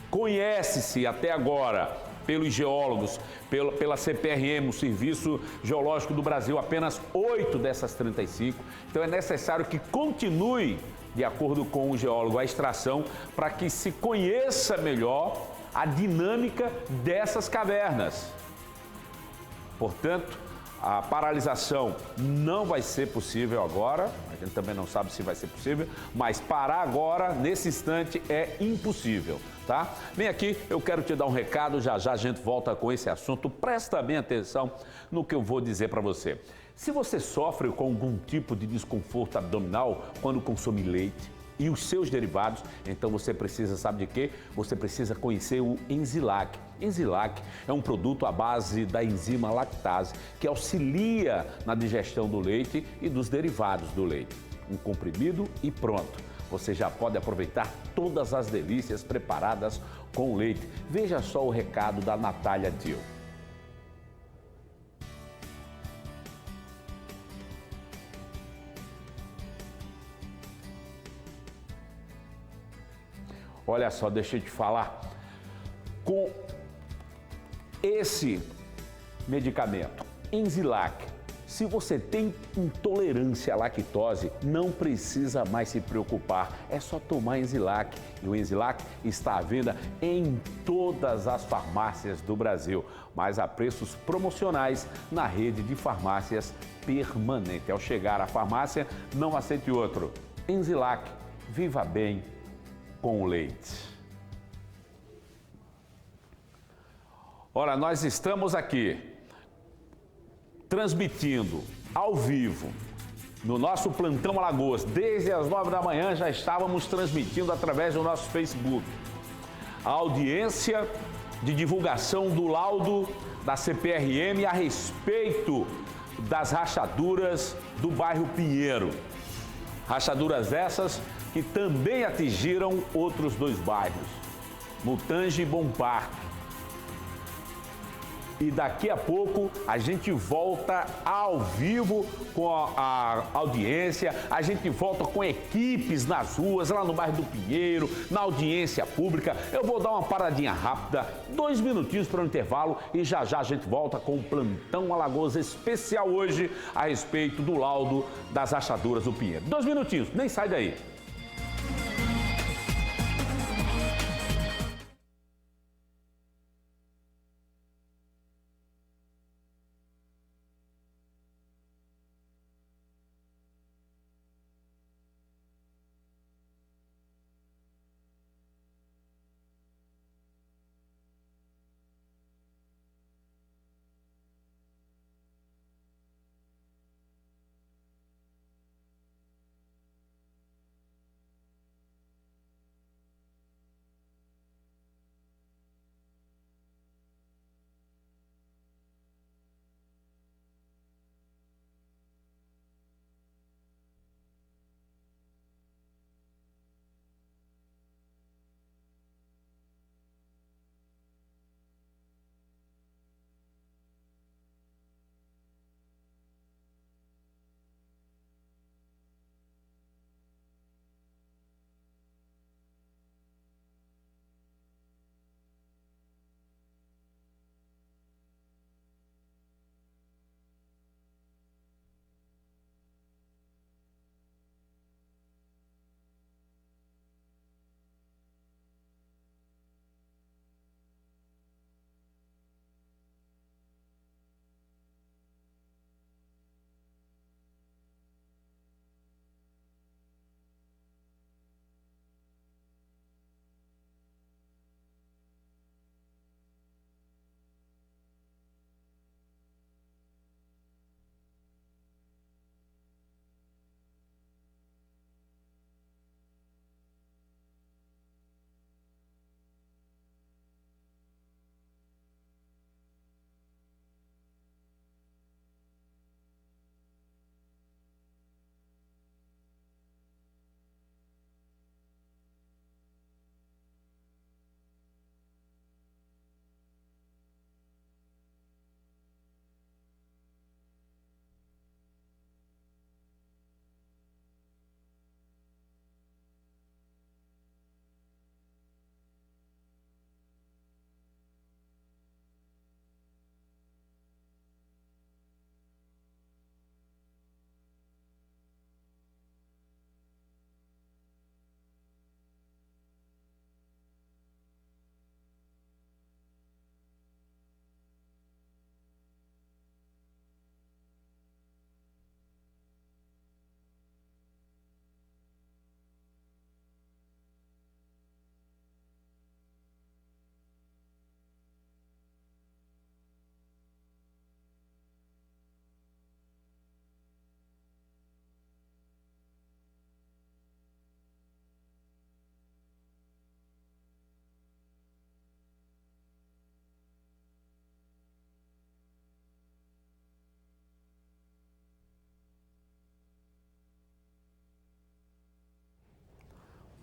Speaker 8: conhece-se até agora pelos geólogos, pela CPRM, o Serviço Geológico do Brasil, apenas 8 dessas 35. Então é necessário que continue, de acordo com o geólogo, a extração para que se conheça melhor a dinâmica dessas cavernas. Portanto, a paralisação não vai ser possível agora, a gente também não sabe se vai ser possível, mas parar agora, nesse instante, é impossível, tá? Vem aqui, eu quero te dar um recado, já já a gente volta com esse assunto, presta bem atenção no que eu vou dizer para você. Se você sofre com algum tipo de desconforto abdominal quando consome leite e os seus derivados, então você precisa, sabe de quê? Você precisa conhecer o Enzilac. Enzilac é um produto à base da enzima lactase que auxilia na digestão do leite e dos derivados do leite. Um comprimido e pronto. Você já pode aproveitar todas as delícias preparadas com leite. Veja só o recado da Natália Dil. Olha só, deixa eu te falar. Com esse medicamento, Enzilac, se você tem intolerância à lactose, não precisa mais se preocupar. É só tomar Enzilac. E o Enzilac está à venda em todas as farmácias do Brasil, mas a preços promocionais na rede de farmácias Permanente. Ao chegar à farmácia, não aceite outro. Enzilac, viva bem com o leite. Ora, nós estamos aqui transmitindo ao vivo no nosso Plantão Alagoas. Desde as 9 da manhã já estávamos transmitindo através do nosso Facebook. A audiência de divulgação do laudo da CPRM a respeito das rachaduras do bairro Pinheiro. Rachaduras essas que também atingiram outros 2 bairros, Mutange e Bom Parque. E daqui a pouco a gente volta ao vivo com a audiência, a gente volta com equipes nas ruas, lá no bairro do Pinheiro, na audiência pública. Eu vou dar uma paradinha rápida, 2 minutinhos para o intervalo e já já a gente volta com o Plantão Alagoas especial hoje a respeito do laudo das rachaduras do Pinheiro. 2 minutinhos, nem sai daí.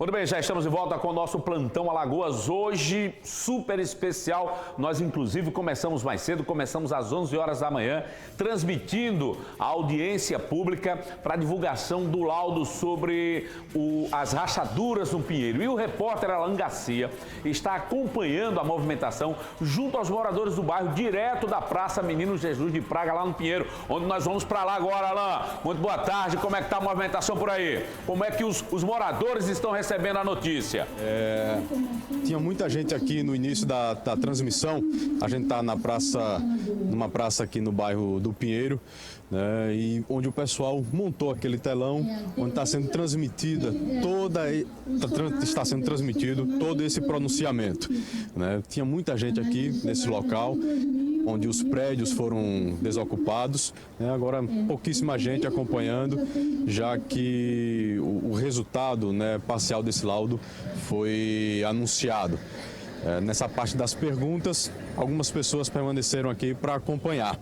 Speaker 8: Muito bem, já estamos de volta com o nosso Plantão Alagoas. Hoje, super especial. Nós, inclusive, começamos mais cedo, começamos às 11 horas da manhã, transmitindo a audiência pública para divulgação do laudo sobre as rachaduras no Pinheiro. E o repórter Alan Garcia está acompanhando a movimentação junto aos moradores do bairro, direto da Praça Menino Jesus de Praga, lá no Pinheiro, onde nós vamos para lá agora, Alan. Muito boa tarde, como é que está a movimentação por aí? Como é que os moradores estão recebendo a notícia?
Speaker 14: Tinha muita gente aqui no início da transmissão. A gente está numa praça aqui no bairro do Pinheiro, né, e onde o pessoal montou aquele telão, onde está sendo está sendo transmitido todo esse pronunciamento, né? Tinha muita gente aqui nesse local, onde os prédios foram desocupados, né? Agora pouquíssima gente acompanhando, já que o resultado, né, parcial desse laudo foi anunciado. Nessa parte das perguntas, algumas pessoas permaneceram aqui para acompanhar.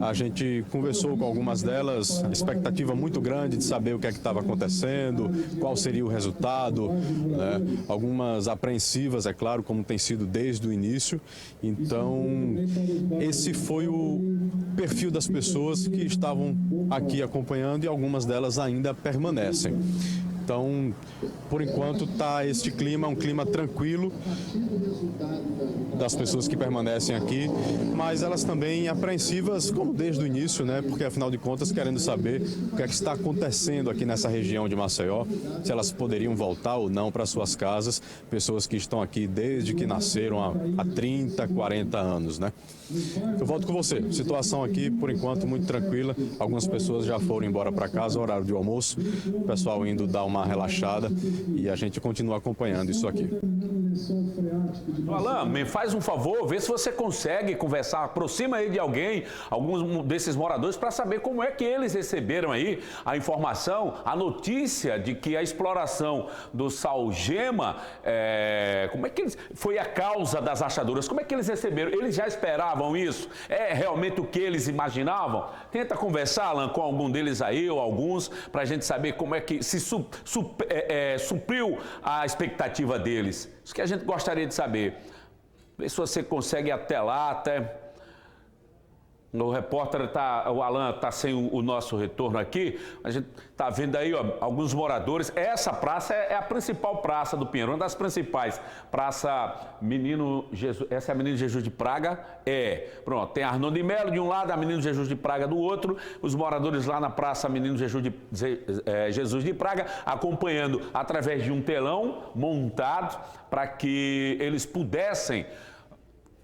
Speaker 14: A gente conversou com algumas delas, expectativa muito grande de saber o que é que estava acontecendo, qual seria o resultado, né? Algumas apreensivas, é claro, como tem sido desde o início. Então, esse foi o perfil das pessoas que estavam aqui acompanhando e algumas delas ainda permanecem. Então, por enquanto, está este clima, um clima tranquilo das pessoas que permanecem aqui, mas elas também apreensivas, como desde o início, né? Porque, afinal de contas, querendo saber o que é que está acontecendo aqui nessa região de Maceió, se elas poderiam voltar ou não para suas casas, pessoas que estão aqui desde que nasceram há 30, 40 anos, né? Eu volto com você. Situação aqui, por enquanto, muito tranquila. Algumas pessoas já foram embora para casa, horário de almoço, o pessoal indo dar uma relaxada e a gente continua acompanhando isso aqui.
Speaker 8: Alan, me faz um favor, vê se você consegue conversar, aproxima aí de alguém, alguns desses moradores, para saber como é que eles receberam aí a informação, a notícia de que a exploração do Salgema, como é que foi a causa das rachaduras, como é que eles receberam? Eles já esperavam isso? É realmente o que eles imaginavam? Tenta conversar, Alan, com algum deles aí, ou alguns, para a gente saber como é que se supriu a expectativa deles. Isso que a gente gostaria de saber. Vê se você consegue ir até lá, até... O repórter o Alan está sem o nosso retorno aqui. A gente está vendo aí, ó, alguns moradores. Essa praça é a principal praça do Pinheiro, uma das principais. Praça Menino Jesus. Essa é a Menino Jesus de Praga? Pronto, tem Arnon de Melo de um lado, a Menino Jesus de Praga do outro. Os moradores lá na Praça Menino Jesus de Praga, acompanhando através de um telão montado para que eles pudessem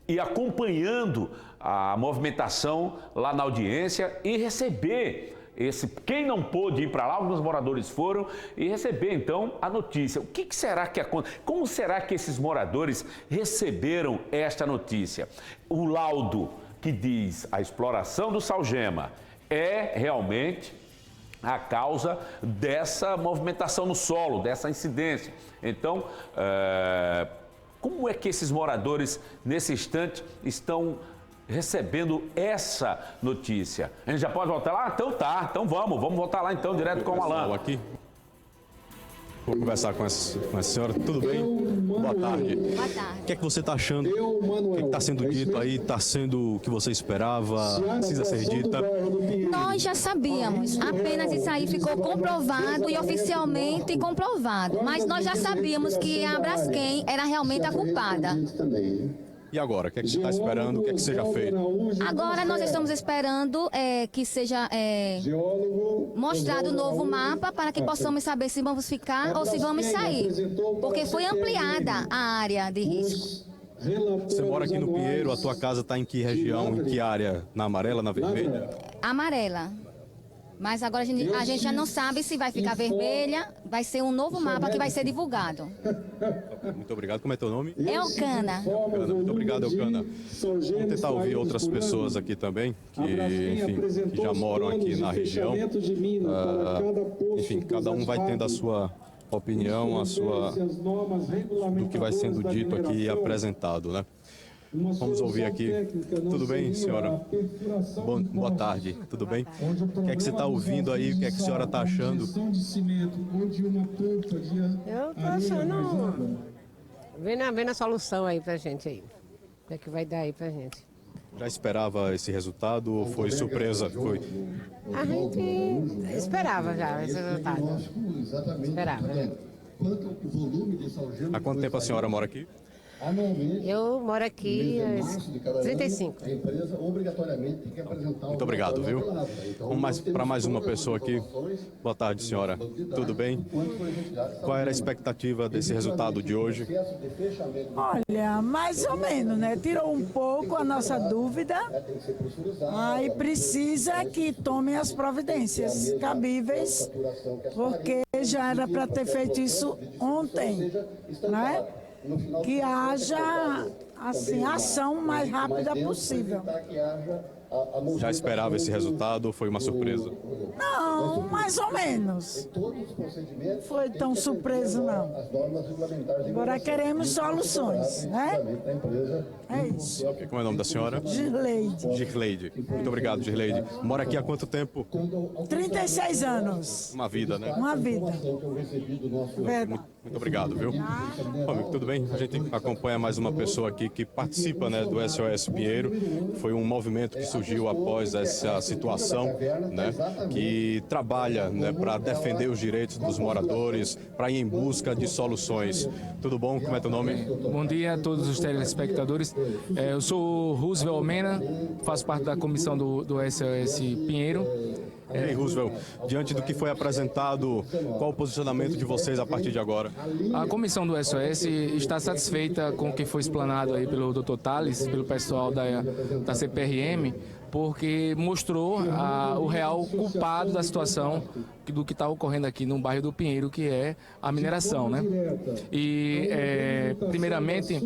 Speaker 8: ir acompanhando a movimentação lá na audiência e receber quem não pôde ir para lá, alguns moradores foram, e receber então a notícia. O que será que aconteceu? Como será que esses moradores receberam esta notícia? O laudo que diz a exploração do Salgema é realmente a causa dessa movimentação no solo, dessa incidência. Então, como é que esses moradores, nesse instante, estão recebendo essa notícia? A gente já pode voltar lá? Então tá, então vamos voltar lá então, direto com o Alan.
Speaker 14: Aqui. Vou conversar com essa senhora. Tudo bem? Boa tarde.
Speaker 15: Boa tarde.
Speaker 14: O que é que você está achando? O que está sendo dito aí? Está sendo o que você esperava? Precisa ser dita?
Speaker 15: Nós já sabíamos. Apenas isso aí ficou comprovado e oficialmente comprovado. Mas nós já sabíamos que a Braskem era realmente a culpada.
Speaker 14: E agora? O que é que você está esperando? O que é que seja feito?
Speaker 15: Agora nós estamos esperando que seja mostrado o novo mapa para que possamos saber se vamos ficar ou se vamos sair. Porque foi ampliada a área de risco.
Speaker 14: Você mora aqui no Pinheiro, a tua casa está em que região, em que área? Na amarela, na vermelha?
Speaker 15: Amarela. Mas agora a gente já não sabe se vai ficar vermelha, vai ser um novo mapa que vai ser divulgado.
Speaker 14: Muito obrigado. Como é teu nome?
Speaker 15: Elcana.
Speaker 14: Muito obrigado, Elcana. Vamos tentar ouvir outras pessoas aqui também, que já moram aqui na região. Enfim, cada um vai tendo a sua opinião, do que vai sendo dito aqui e apresentado, né? Vamos ouvir aqui. Tudo bem, senhora? Boa tarde, tudo bem? O que é que você está ouvindo aí? O que é que a senhora está achando?
Speaker 16: Eu estou achando... Vendo a solução aí pra gente aí. O que é que vai dar aí pra gente?
Speaker 14: Já esperava esse resultado ou foi surpresa? Foi.
Speaker 16: A gente esperava já esse resultado. Esperava.
Speaker 14: Há quanto tempo a senhora mora aqui?
Speaker 16: Eu moro aqui há 35.
Speaker 14: Muito obrigado, viu? Vamos para mais uma pessoa aqui. Boa tarde, senhora. Tudo bem? Qual era a expectativa desse resultado de hoje?
Speaker 17: Olha, mais ou menos, né? Tirou um pouco a nossa dúvida. Aí precisa que tomem as providências cabíveis, porque já era para ter feito isso ontem, né? Que haja, assim, ação mais rápida possível.
Speaker 14: Já esperava esse resultado ou foi uma surpresa?
Speaker 17: Não, mais ou menos. Não foi tão surpresa, não. Agora queremos soluções, né? É isso.
Speaker 14: Okay, como é o nome da senhora?
Speaker 17: Girleide.
Speaker 14: Girleide. Muito obrigado, Girleide. Mora aqui há quanto tempo?
Speaker 17: 36 anos.
Speaker 14: Uma vida, né?
Speaker 17: Uma vida.
Speaker 14: Muito obrigado, viu? Bom, amigo, tudo bem? A gente acompanha mais uma pessoa aqui que participa, né, do SOS Pinheiro. Foi um movimento que surgiu após essa situação, né, que trabalha, né, para defender os direitos dos moradores, para ir em busca de soluções. Tudo bom? Como é teu nome?
Speaker 18: Bom dia a todos os telespectadores. Eu sou Roosevelt Almena, faço parte da comissão do SOS Pinheiro.
Speaker 14: E aí, Roosevelt, diante do que foi apresentado, qual o posicionamento de vocês a partir de agora?
Speaker 18: A comissão do SOS está satisfeita com o que foi explanado aí pelo Dr. Tales, pelo pessoal da CPRM, porque mostrou o real culpado da situação do que está ocorrendo aqui no bairro do Pinheiro, que é a mineração, né? E, primeiramente,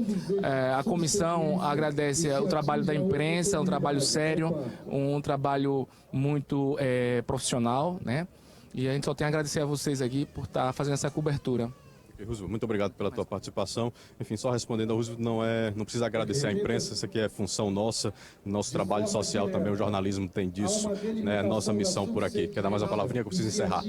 Speaker 18: a comissão agradece o trabalho da imprensa, um trabalho sério, um trabalho muito profissional, né? E a gente só tem a agradecer a vocês aqui por estar fazendo essa cobertura.
Speaker 14: Roosevelt, muito obrigado pela tua participação. Enfim, só respondendo a Roosevelt, não precisa agradecer a imprensa, isso aqui é função nossa, nosso trabalho social também, o jornalismo tem disso, né, nossa missão por aqui. Quer dar mais uma palavrinha que eu preciso encerrar?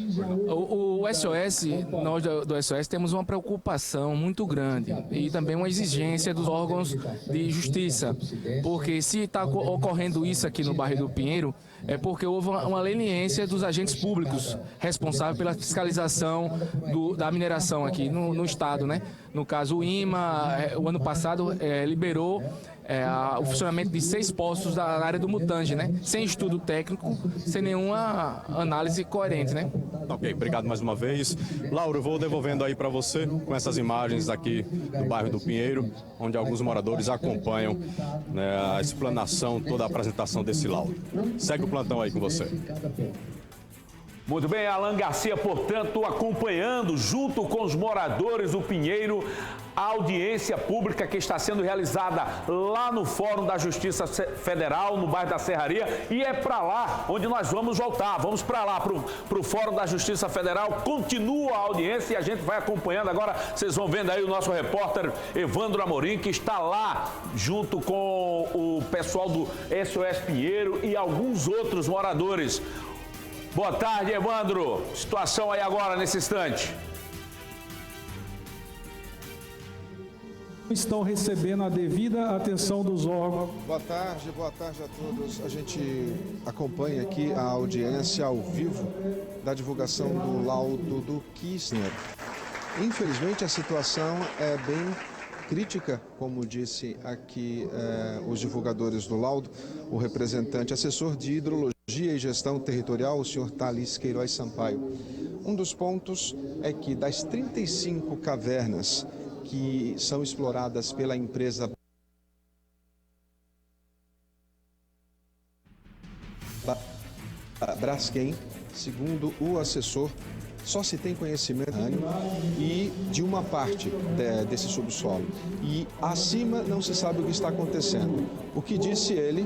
Speaker 18: O SOS, nós do SOS temos uma preocupação muito grande e também uma exigência dos órgãos de justiça, porque se está ocorrendo isso aqui no bairro do Pinheiro, é porque houve uma leniência dos agentes públicos responsáveis pela fiscalização da mineração aqui no estado, né? No caso, o IMA, o ano passado, liberou o funcionamento de 6 postos da área do Mutange, né? Sem estudo técnico, sem nenhuma análise coerente, né?
Speaker 14: Ok, obrigado mais uma vez. Laura, eu vou devolvendo aí para você com essas imagens aqui do bairro do Pinheiro, onde alguns moradores acompanham, né, a explanação, toda a apresentação desse laudo. Segue o plantão aí com você.
Speaker 8: Muito bem, Alan Garcia, portanto, acompanhando junto com os moradores do Pinheiro a audiência pública que está sendo realizada lá no Fórum da Justiça Federal, no bairro da Serraria, e é para lá onde nós vamos voltar. Vamos para lá, para o Fórum da Justiça Federal. Continua a audiência e a gente vai acompanhando. Agora vocês vão vendo aí o nosso repórter Evandro Amorim, que está lá junto com o pessoal do SOS Pinheiro e alguns outros moradores. Boa tarde, Evandro. Situação aí agora, nesse instante.
Speaker 10: Estão recebendo a devida atenção dos órgãos.
Speaker 19: Boa tarde a todos. A gente acompanha aqui a audiência ao vivo da divulgação do laudo do Kirchner. Infelizmente, a situação é bem crítica, como disse aqui os divulgadores do laudo, o representante assessor de hidrologia e gestão territorial, o senhor Tales Queiroz Sampaio. Um dos pontos é que das 35 cavernas que são exploradas pela empresa Braskem, segundo o assessor, só se tem conhecimento e de uma parte desse subsolo. E acima não se sabe o que está acontecendo. O que disse ele,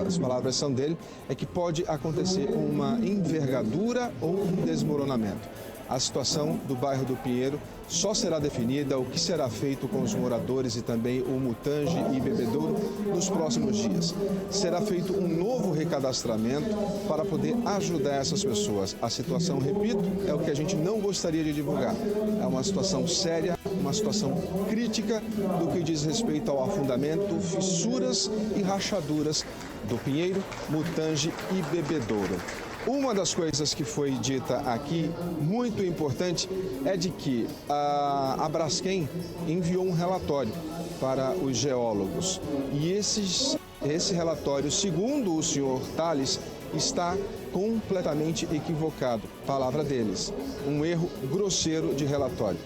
Speaker 19: as palavras são dele, é que pode acontecer uma envergadura ou um desmoronamento. A situação do bairro do Pinheiro só será definida o que será feito com os moradores e também o Mutange e Bebedouro nos próximos dias. Será feito um novo recadastramento para poder ajudar essas pessoas. A situação, repito, é o que a gente não gostaria de divulgar. É uma situação séria, uma situação crítica do que diz respeito ao afundamento, fissuras e rachaduras do Pinheiro, Mutange e Bebedouro. Uma das coisas que foi dita aqui, muito importante, é de que a Braskem enviou um relatório para os geólogos. E esse relatório, segundo o senhor Tales, está completamente equivocado. Palavra deles, um erro grosseiro de relatório.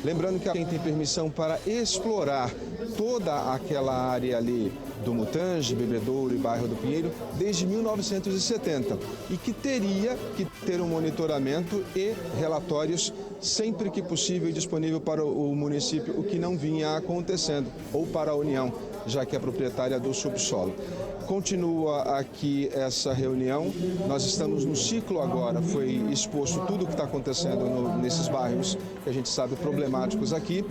Speaker 19: Lembrando que quem tem permissão para explorar toda aquela área ali do Mutange, Bebedouro e bairro do Pinheiro desde 1970 e que teria que ter um monitoramento e relatórios sempre que possível disponível para o município, o que não vinha acontecendo, ou para a União, já que é proprietária do subsolo. Continua aqui essa reunião, nós estamos no ciclo agora, foi exposto tudo o que está acontecendo nesses bairros que a gente sabe problemáticos aqui.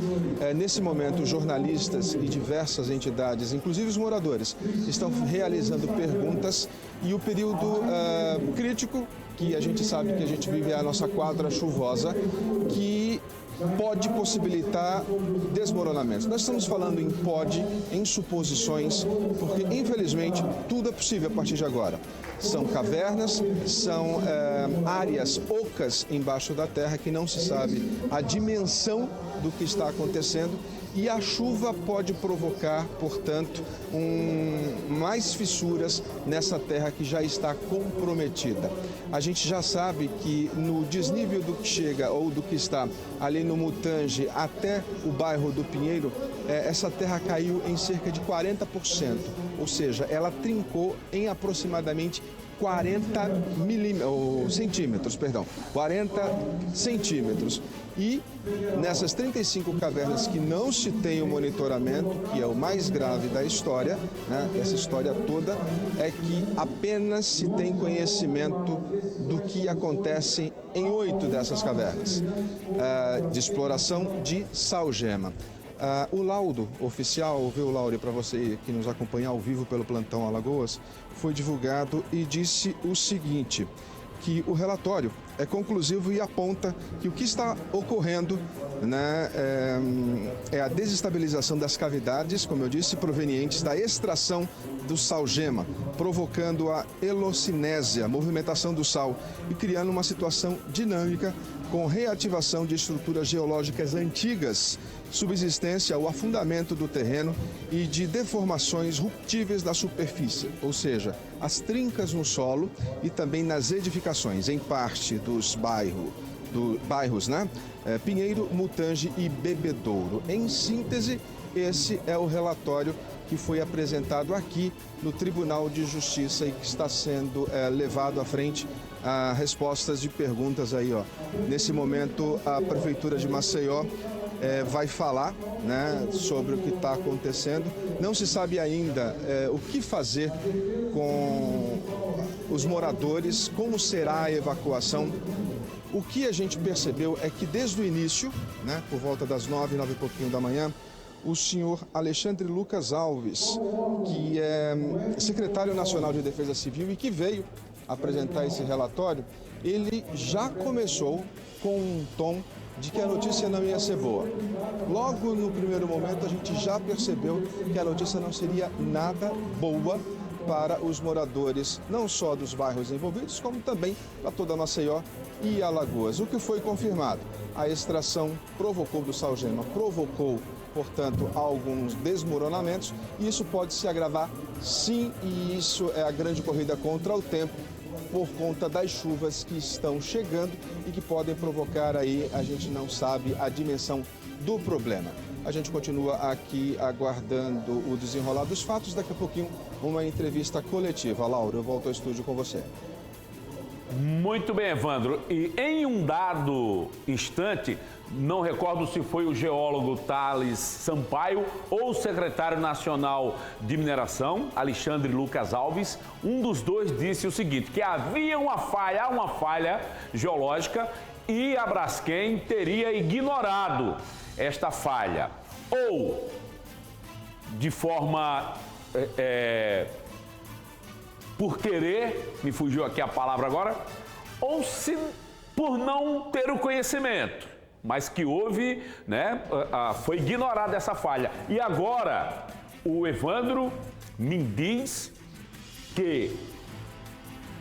Speaker 19: Nesse momento, jornalistas e diversas entidades, inclusive os moradores, estão realizando perguntas e o período crítico, que a gente sabe que a gente vive a nossa quadra chuvosa, que pode possibilitar desmoronamentos. Nós estamos falando em pode, em suposições, porque infelizmente tudo é possível a partir de agora. São cavernas, são áreas ocas embaixo da terra que não se sabe a dimensão do que está acontecendo e a chuva pode provocar, portanto, mais fissuras nessa terra que já está comprometida. A gente já sabe que no desnível do que chega ou do que está ali no Mutange até o bairro do Pinheiro, essa terra caiu em cerca de 40%, ou seja, ela trincou em aproximadamente 40 centímetros. 40 centímetros. E nessas 35 cavernas que não se tem o monitoramento, que é o mais grave da história, né, essa história toda, é que apenas se tem conhecimento do que acontece em 8 dessas cavernas, de exploração de salgema. O laudo oficial, viu, Laure, para você que nos acompanha ao vivo pelo Plantão Alagoas, foi divulgado e disse o seguinte, que o relatório é conclusivo e aponta que o que está ocorrendo, né, é a desestabilização das cavidades, como eu disse, provenientes da extração do salgema, provocando a helocinésia, a movimentação do sal, e criando uma situação dinâmica com reativação de estruturas geológicas antigas, subsistência ou afundamento do terreno e de deformações ruptíveis da superfície, ou seja, as trincas no solo e também nas edificações, em parte dos bairros, né? Pinheiro, Mutange e Bebedouro. Em síntese, esse é o relatório que foi apresentado aqui no Tribunal de Justiça e que está sendo levado à frente a respostas de perguntas aí, ó. Nesse momento, a Prefeitura de Maceió vai falar, né, sobre o que está acontecendo. Não se sabe ainda o que fazer com os moradores, como será a evacuação. O que a gente percebeu é que desde o início, né, por volta das 9 e pouquinho da manhã, o senhor Alexandre Lucas Alves, que é secretário nacional de Defesa Civil e que veio apresentar esse relatório, ele já começou com um tom de que a notícia não ia ser boa. Logo no primeiro momento a gente já percebeu que a notícia não seria nada boa para os moradores, não só dos bairros envolvidos, como também para toda Maceió e Alagoas. O que foi confirmado? A extração provocou do salgema, provocou, portanto, alguns desmoronamentos, e isso pode se agravar sim, e isso é a grande corrida contra o tempo, por conta das chuvas que estão chegando e que podem provocar aí, a gente não sabe a dimensão do problema. A gente continua aqui aguardando o desenrolar dos fatos, daqui a pouquinho uma entrevista coletiva. Laura, eu volto ao estúdio com você.
Speaker 8: Muito bem, Evandro. E em um dado instante, não recordo se foi o geólogo Thales Sampaio ou o secretário nacional de mineração, Alexandre Lucas Alves, um dos dois disse o seguinte, que havia uma falha geológica e a Braskem teria ignorado esta falha. Ou de forma... por querer, me fugiu aqui a palavra agora, ou se por não ter o conhecimento, mas que houve, né, foi ignorada essa falha. E agora, o Evandro me diz que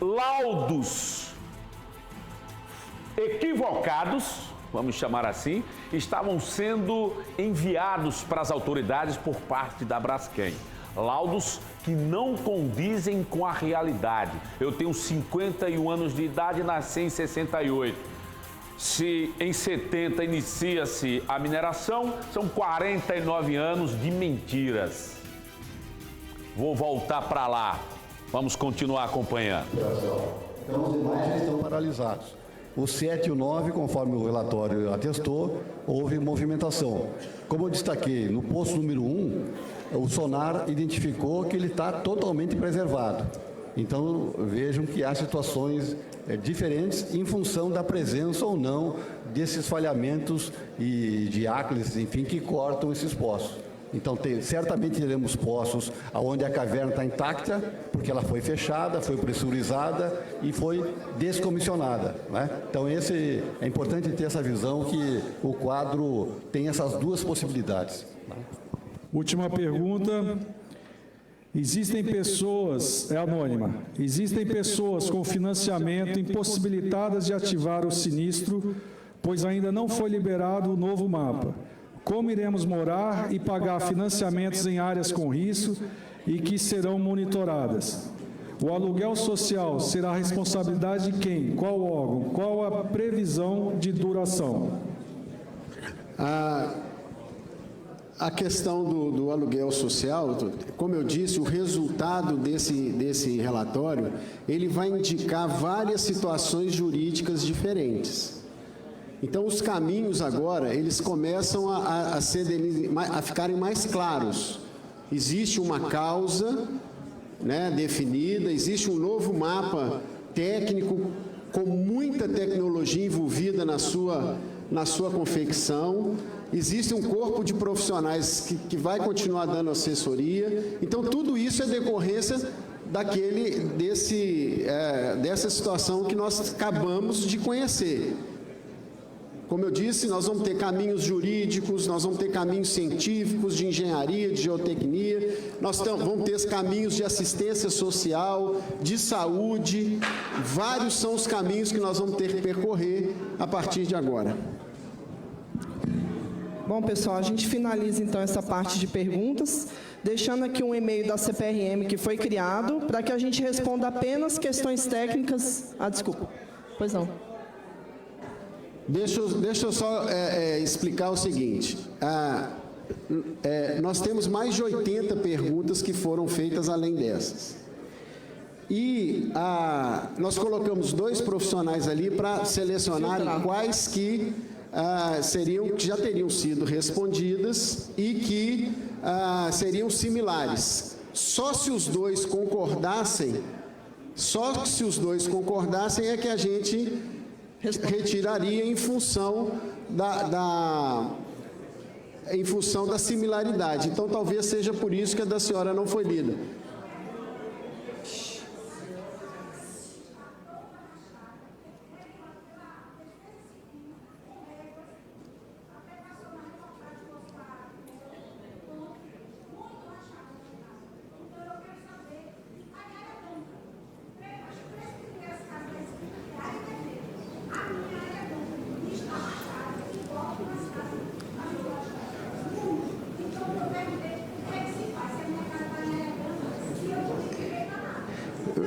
Speaker 8: laudos equivocados, vamos chamar assim, estavam sendo enviados para as autoridades por parte da Braskem. Laudos que não condizem com a realidade. Eu tenho 51 anos de idade e nasci em 68. Se em 70 inicia-se a mineração, são 49 anos de mentiras. Vou voltar para lá. Vamos continuar acompanhando.
Speaker 13: Então, os demais já estão paralisados. O 7 e o 9, conforme o relatório atestou, houve movimentação. Como eu destaquei, no posto número 1, o sonar identificou que ele está totalmente preservado. Então, vejam que há situações diferentes em função da presença ou não desses falhamentos e de áclides, enfim, que cortam esses poços. Então, certamente teremos poços onde a caverna está intacta, porque ela foi fechada, foi pressurizada e foi descomissionada, né? Então, é importante ter essa visão que o quadro tem essas duas possibilidades.
Speaker 10: Última pergunta. Existem pessoas, é anônima, existem pessoas com financiamento impossibilitadas de ativar o sinistro, pois ainda não foi liberado o novo mapa. Como iremos morar e pagar financiamentos em áreas com risco e que serão monitoradas? O aluguel social será a responsabilidade de quem? Qual órgão? Qual a previsão de duração?
Speaker 12: A questão do aluguel social, como eu disse, o resultado desse relatório, ele vai indicar várias situações jurídicas diferentes. Então, os caminhos agora, eles começam a ficarem mais claros. Existe uma causa, né, definida, existe um novo mapa técnico com muita tecnologia envolvida na sua confecção. Existe um corpo de profissionais que vai continuar dando assessoria. Então, tudo isso é decorrência dessa situação que nós acabamos de conhecer. Como eu disse, nós vamos ter caminhos jurídicos, nós vamos ter caminhos científicos, de engenharia, de geotecnia, nós vamos ter os caminhos de assistência social, de saúde, vários são os caminhos que nós vamos ter que percorrer a partir de agora.
Speaker 20: Bom, pessoal, a gente finaliza então essa parte de perguntas, deixando aqui um e-mail da CPRM que foi criado, para que a gente responda apenas questões técnicas. Desculpa. Pois não.
Speaker 12: Deixa eu só explicar o seguinte. Nós temos mais de 80 perguntas que foram feitas além dessas. E nós colocamos 2 profissionais ali para selecionarem quais que que já teriam sido respondidas e que seriam similares. Só se os dois concordassem é que a gente retiraria em função da similaridade. Então, talvez seja por isso que a da senhora não foi lida.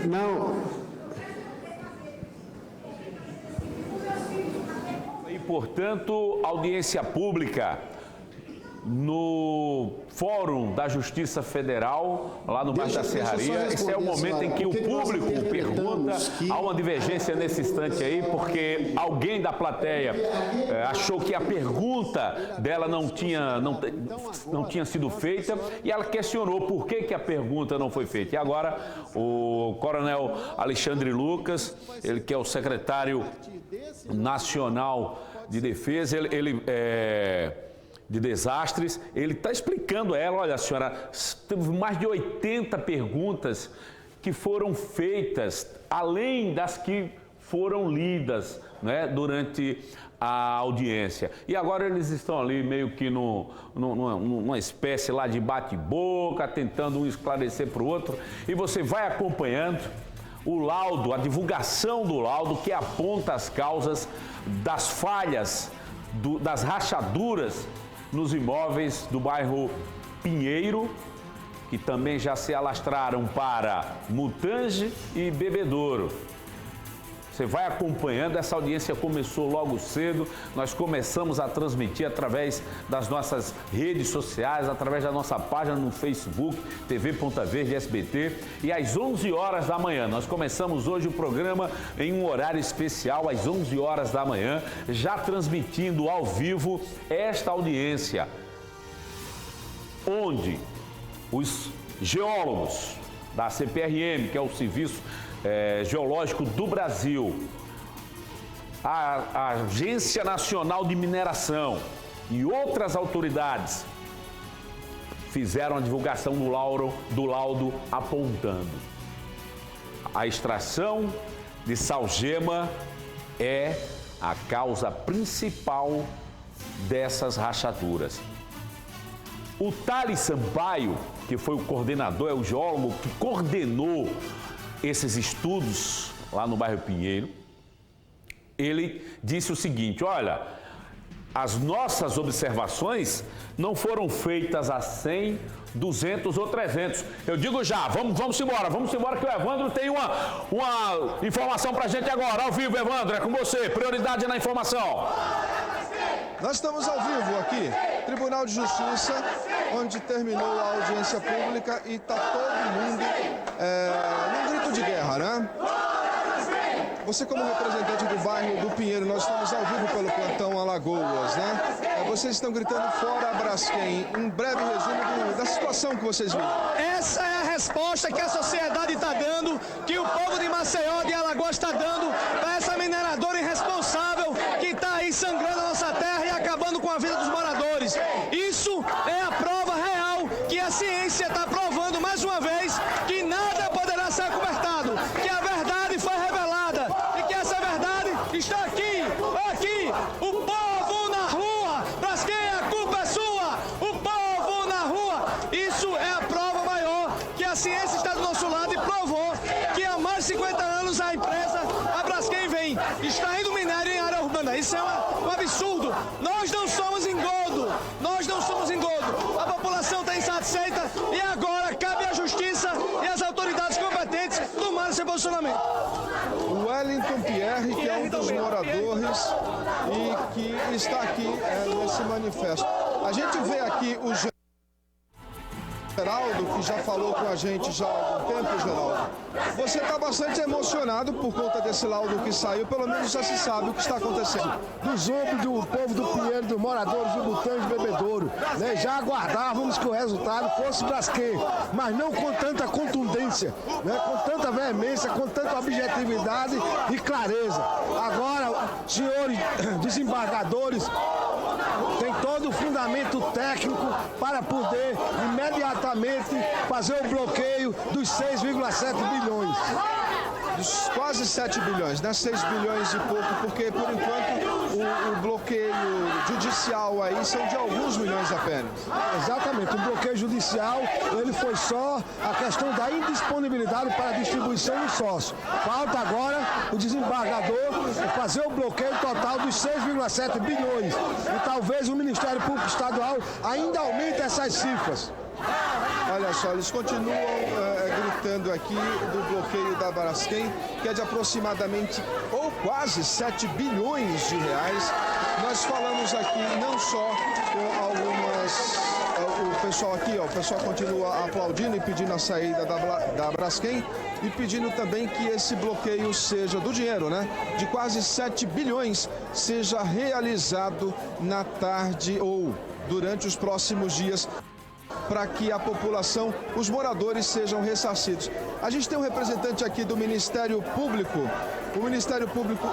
Speaker 12: Não.
Speaker 8: E, portanto, audiência pública no Fórum da Justiça Federal, lá no bairro da Serraria. Esse é o momento em que o público pergunta. Há uma divergência nesse instante aí, porque alguém da plateia achou que a pergunta dela não tinha sido feita e ela questionou por que a pergunta não foi feita. E agora o coronel Alexandre Lucas, ele que é o secretário nacional de defesa, de desastres, ele está explicando a ela: olha, senhora, teve mais de 80 perguntas que foram feitas, além das que foram lidas, né, durante a audiência. E agora eles estão ali meio que numa espécie lá de bate-boca, tentando um esclarecer para o outro, e você vai acompanhando o laudo, a divulgação do laudo que aponta as causas das falhas, das rachaduras nos imóveis do bairro Pinheiro, que também já se alastraram para Mutange e Bebedouro. Você vai acompanhando, essa audiência começou logo cedo, nós começamos a transmitir através das nossas redes sociais, através da nossa página no Facebook, TV Ponta Verde SBT, e às 11 horas da manhã, nós começamos hoje o programa em um horário especial, às 11 horas da manhã, já transmitindo ao vivo esta audiência, onde os geólogos da CPRM, que é o Serviço Geológico do Brasil, a Agência Nacional de Mineração e outras autoridades fizeram a divulgação do laudo apontando: a extração de salgema é a causa principal dessas rachaduras. O Thales Sampaio, que foi o coordenador, é o geólogo que coordenou esses estudos lá no bairro Pinheiro, ele disse o seguinte: olha, as nossas observações não foram feitas a 100, 200 ou 300. Eu digo já, vamos embora que o Evandro tem uma informação pra gente agora, ao vivo. Evandro, é com você, prioridade na informação.
Speaker 19: Nós estamos ao vivo aqui, Tribunal de Justiça, onde terminou a audiência pública e está todo mundo num grito de guerra, né? Você, como representante do bairro do Pinheiro, nós estamos ao vivo pelo plantão Alagoas, né? Vocês estão gritando fora a Braskem. Um breve resumo da situação que vocês viram.
Speaker 21: Essa é a resposta que a sociedade está dando, que o povo de Maceió, de Alagoas, está dando para essa mineradora irresponsável que está aí sangrando a nossa terra e acabando com a vida dos moradores. Isso é a prova real que a ciência está provando mais uma vez que nada poderá ser acobertado, que a verdade foi revelada e que essa verdade está aqui, o povo na rua. Braskem, a culpa é sua, o povo na rua. Isso é a prova maior que a ciência está do nosso lado e provou que há mais de 50 anos a empresa, a Braskem, vem extraindo minério em área urbana. Isso é um absurdo. Nós não somos engodo, a população está insatisfeita e agora cabe à justiça e às autoridades competentes tomarem seu posicionamento.
Speaker 19: O Wellington Pierre, que é um dos moradores e que está aqui nesse manifesto. A gente vê aqui o Geraldo, que já falou com a gente já há algum tempo, Geraldo. Você está bastante emocionado por conta desse laudo que saiu, pelo menos já se sabe o que está acontecendo.
Speaker 22: Dos ombros do povo do Pinheiro, dos moradores de Mutange e Bebedouro, né? Já aguardávamos que o resultado fosse Braskem, mas não com tanta contundência, né? Com tanta veemência, com tanta objetividade e clareza. Agora, senhores desembargadores, tem todo o fundamento técnico para poder imediatamente fazer o bloqueio dos 6,7 bilhões.
Speaker 19: Dos quase 7 bilhões, né? 6 bilhões e pouco, porque por enquanto o bloqueio judicial aí são de alguns milhões apenas.
Speaker 22: Exatamente, o bloqueio judicial, ele foi só a questão da indisponibilidade para a distribuição do sócio. Falta agora o desembargador fazer o bloqueio total dos 6,7 bilhões. E talvez o Ministério Público Estadual ainda aumente essas cifras.
Speaker 19: Olha só, eles continuam gritando aqui do bloqueio da Braskem, que é de aproximadamente ou quase 7 bilhões de reais, nós falamos aqui não só com algumas... O pessoal aqui, ó, o pessoal continua aplaudindo e pedindo a saída da Braskem e pedindo também que esse bloqueio seja do dinheiro, né? De quase 7 bilhões seja realizado na tarde ou durante os próximos dias, para que a população, os moradores sejam ressarcidos. A gente tem um representante aqui do Ministério Público,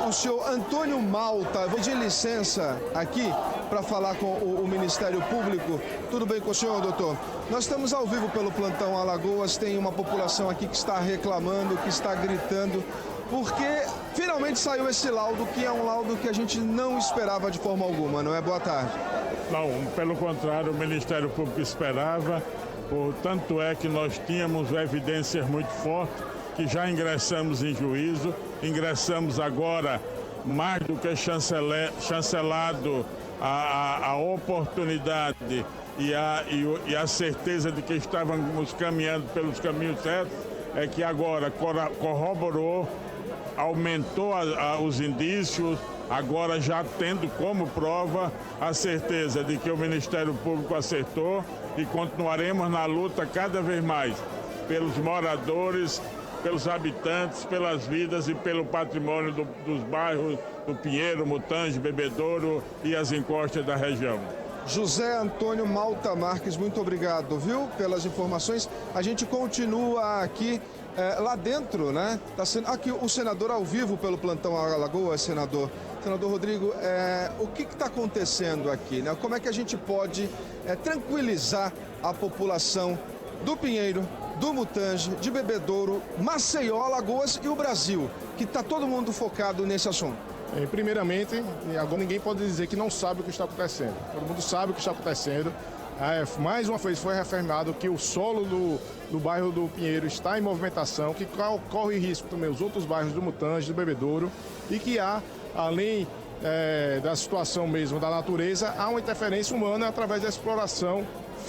Speaker 19: o senhor Antônio Malta. Eu vou pedir licença aqui para falar com o Ministério Público. Tudo bem com o senhor, doutor? Nós estamos ao vivo pelo Plantão Alagoas, tem uma população aqui que está reclamando, que está gritando, porque finalmente saiu esse laudo, que é um laudo que a gente não esperava de forma alguma, não é? Boa tarde.
Speaker 1: Não, pelo contrário, o Ministério Público esperava, tanto é que nós tínhamos evidências muito fortes, que já ingressamos em juízo, ingressamos agora mais do que chancelado a oportunidade e a certeza de que estávamos caminhando pelos caminhos certos, é que agora corroborou, aumentou os indícios, agora já tendo como prova a certeza de que o Ministério Público acertou, e continuaremos na luta cada vez mais pelos moradores, pelos habitantes, pelas vidas e pelo patrimônio dos bairros do Pinheiro, Mutange, Bebedouro e as encostas da região.
Speaker 19: José Antônio Malta Marques, muito obrigado, viu, pelas informações. A gente continua aqui lá dentro, né? Tá sendo aqui o senador ao vivo pelo Plantão Alagoas, senador. Senador Rodrigo, o que está acontecendo aqui, né? Como é que a gente pode tranquilizar a população do Pinheiro, do Mutange, de Bebedouro, Maceió, Alagoas e o Brasil, que está todo mundo focado nesse assunto?
Speaker 2: Primeiramente, agora ninguém pode dizer que não sabe o que está acontecendo. Todo mundo sabe o que está acontecendo. Mais uma vez foi reafirmado que o solo do bairro do Pinheiro está em movimentação, que corre risco também os outros bairros do Mutange, do Bebedouro, e que há, além da situação mesmo da natureza, há uma interferência humana através da exploração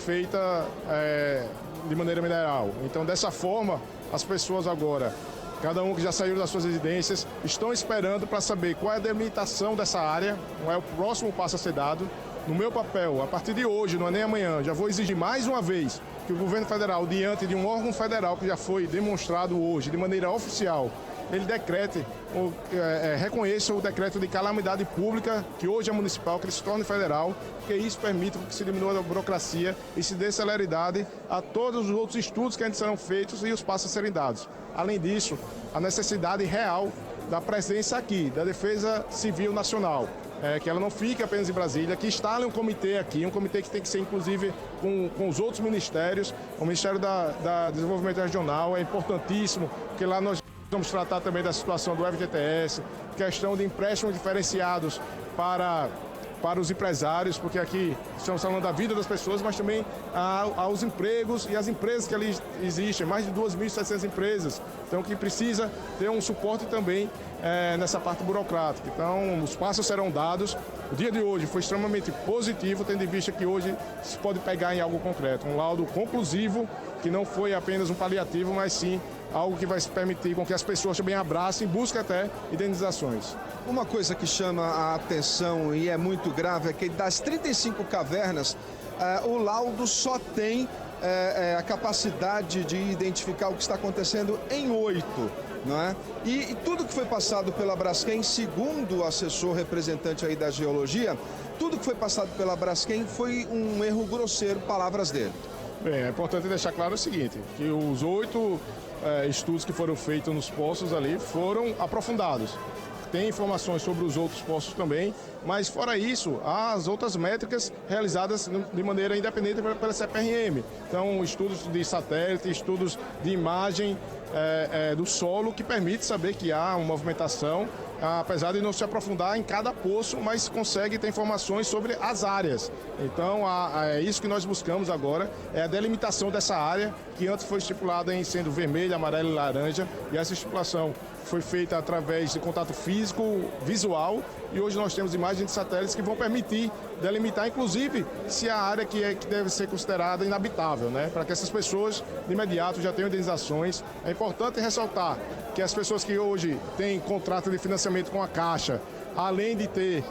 Speaker 2: feita de maneira mineral. Então, dessa forma, as pessoas agora, cada um que já saiu das suas residências, estão esperando para saber qual é a delimitação dessa área, qual é o próximo passo a ser dado. No meu papel, a partir de hoje, não é nem amanhã, já vou exigir mais uma vez que o governo federal, diante de um órgão federal que já foi demonstrado hoje de maneira oficial, ele decrete, reconheça o decreto de calamidade pública, que hoje é municipal, que ele se torne federal, porque isso permite que se diminua a burocracia e se dê celeridade a todos os outros estudos que ainda serão feitos e os passos a serem dados. Além disso, a necessidade real da presença aqui, da Defesa Civil Nacional, que ela não fique apenas em Brasília, que instale um comitê aqui, um comitê que tem que ser inclusive com os outros ministérios. O Ministério da Desenvolvimento Regional é importantíssimo, porque lá nós vamos tratar também da situação do FGTS, questão de empréstimos diferenciados para os empresários, porque aqui estamos falando da vida das pessoas, mas também aos empregos e as empresas que ali existem, mais de 2.700 empresas, então que precisa ter um suporte também nessa parte burocrática. Então, os passos serão dados. O dia de hoje foi extremamente positivo, tendo em vista que hoje se pode pegar em algo concreto, um laudo conclusivo, que não foi apenas um paliativo, mas sim algo que vai permitir com que as pessoas também abracem e busquem até indenizações.
Speaker 19: Uma coisa que chama a atenção e é muito grave é que das 35 cavernas, o laudo só tem a capacidade de identificar o que está acontecendo em 8. Não é? E tudo que foi passado pela Braskem, segundo o assessor representante aí da geologia, tudo que foi passado pela Braskem foi um erro grosseiro, palavras dele.
Speaker 2: Bem, é importante deixar claro o seguinte, que os 8 estudos que foram feitos nos poços ali foram aprofundados. Tem informações sobre os outros poços também, mas fora isso, há as outras métricas realizadas de maneira independente pela CPRM. Então, estudos de satélite, estudos de imagem do solo, que permite saber que há uma movimentação, apesar de não se aprofundar em cada poço, mas consegue ter informações sobre as áreas. Então, é isso que nós buscamos agora, é a delimitação dessa área, que antes foi estipulada em sendo vermelho, amarelo e laranja, e essa estipulação foi feita através de contato físico, visual, e hoje nós temos imagens de satélites que vão permitir delimitar, inclusive, se a área que deve ser considerada inabitável, né? Para que essas pessoas, de imediato, já tenham indenizações. É importante ressaltar que as pessoas que hoje têm contrato de financiamento com a Caixa, além de ter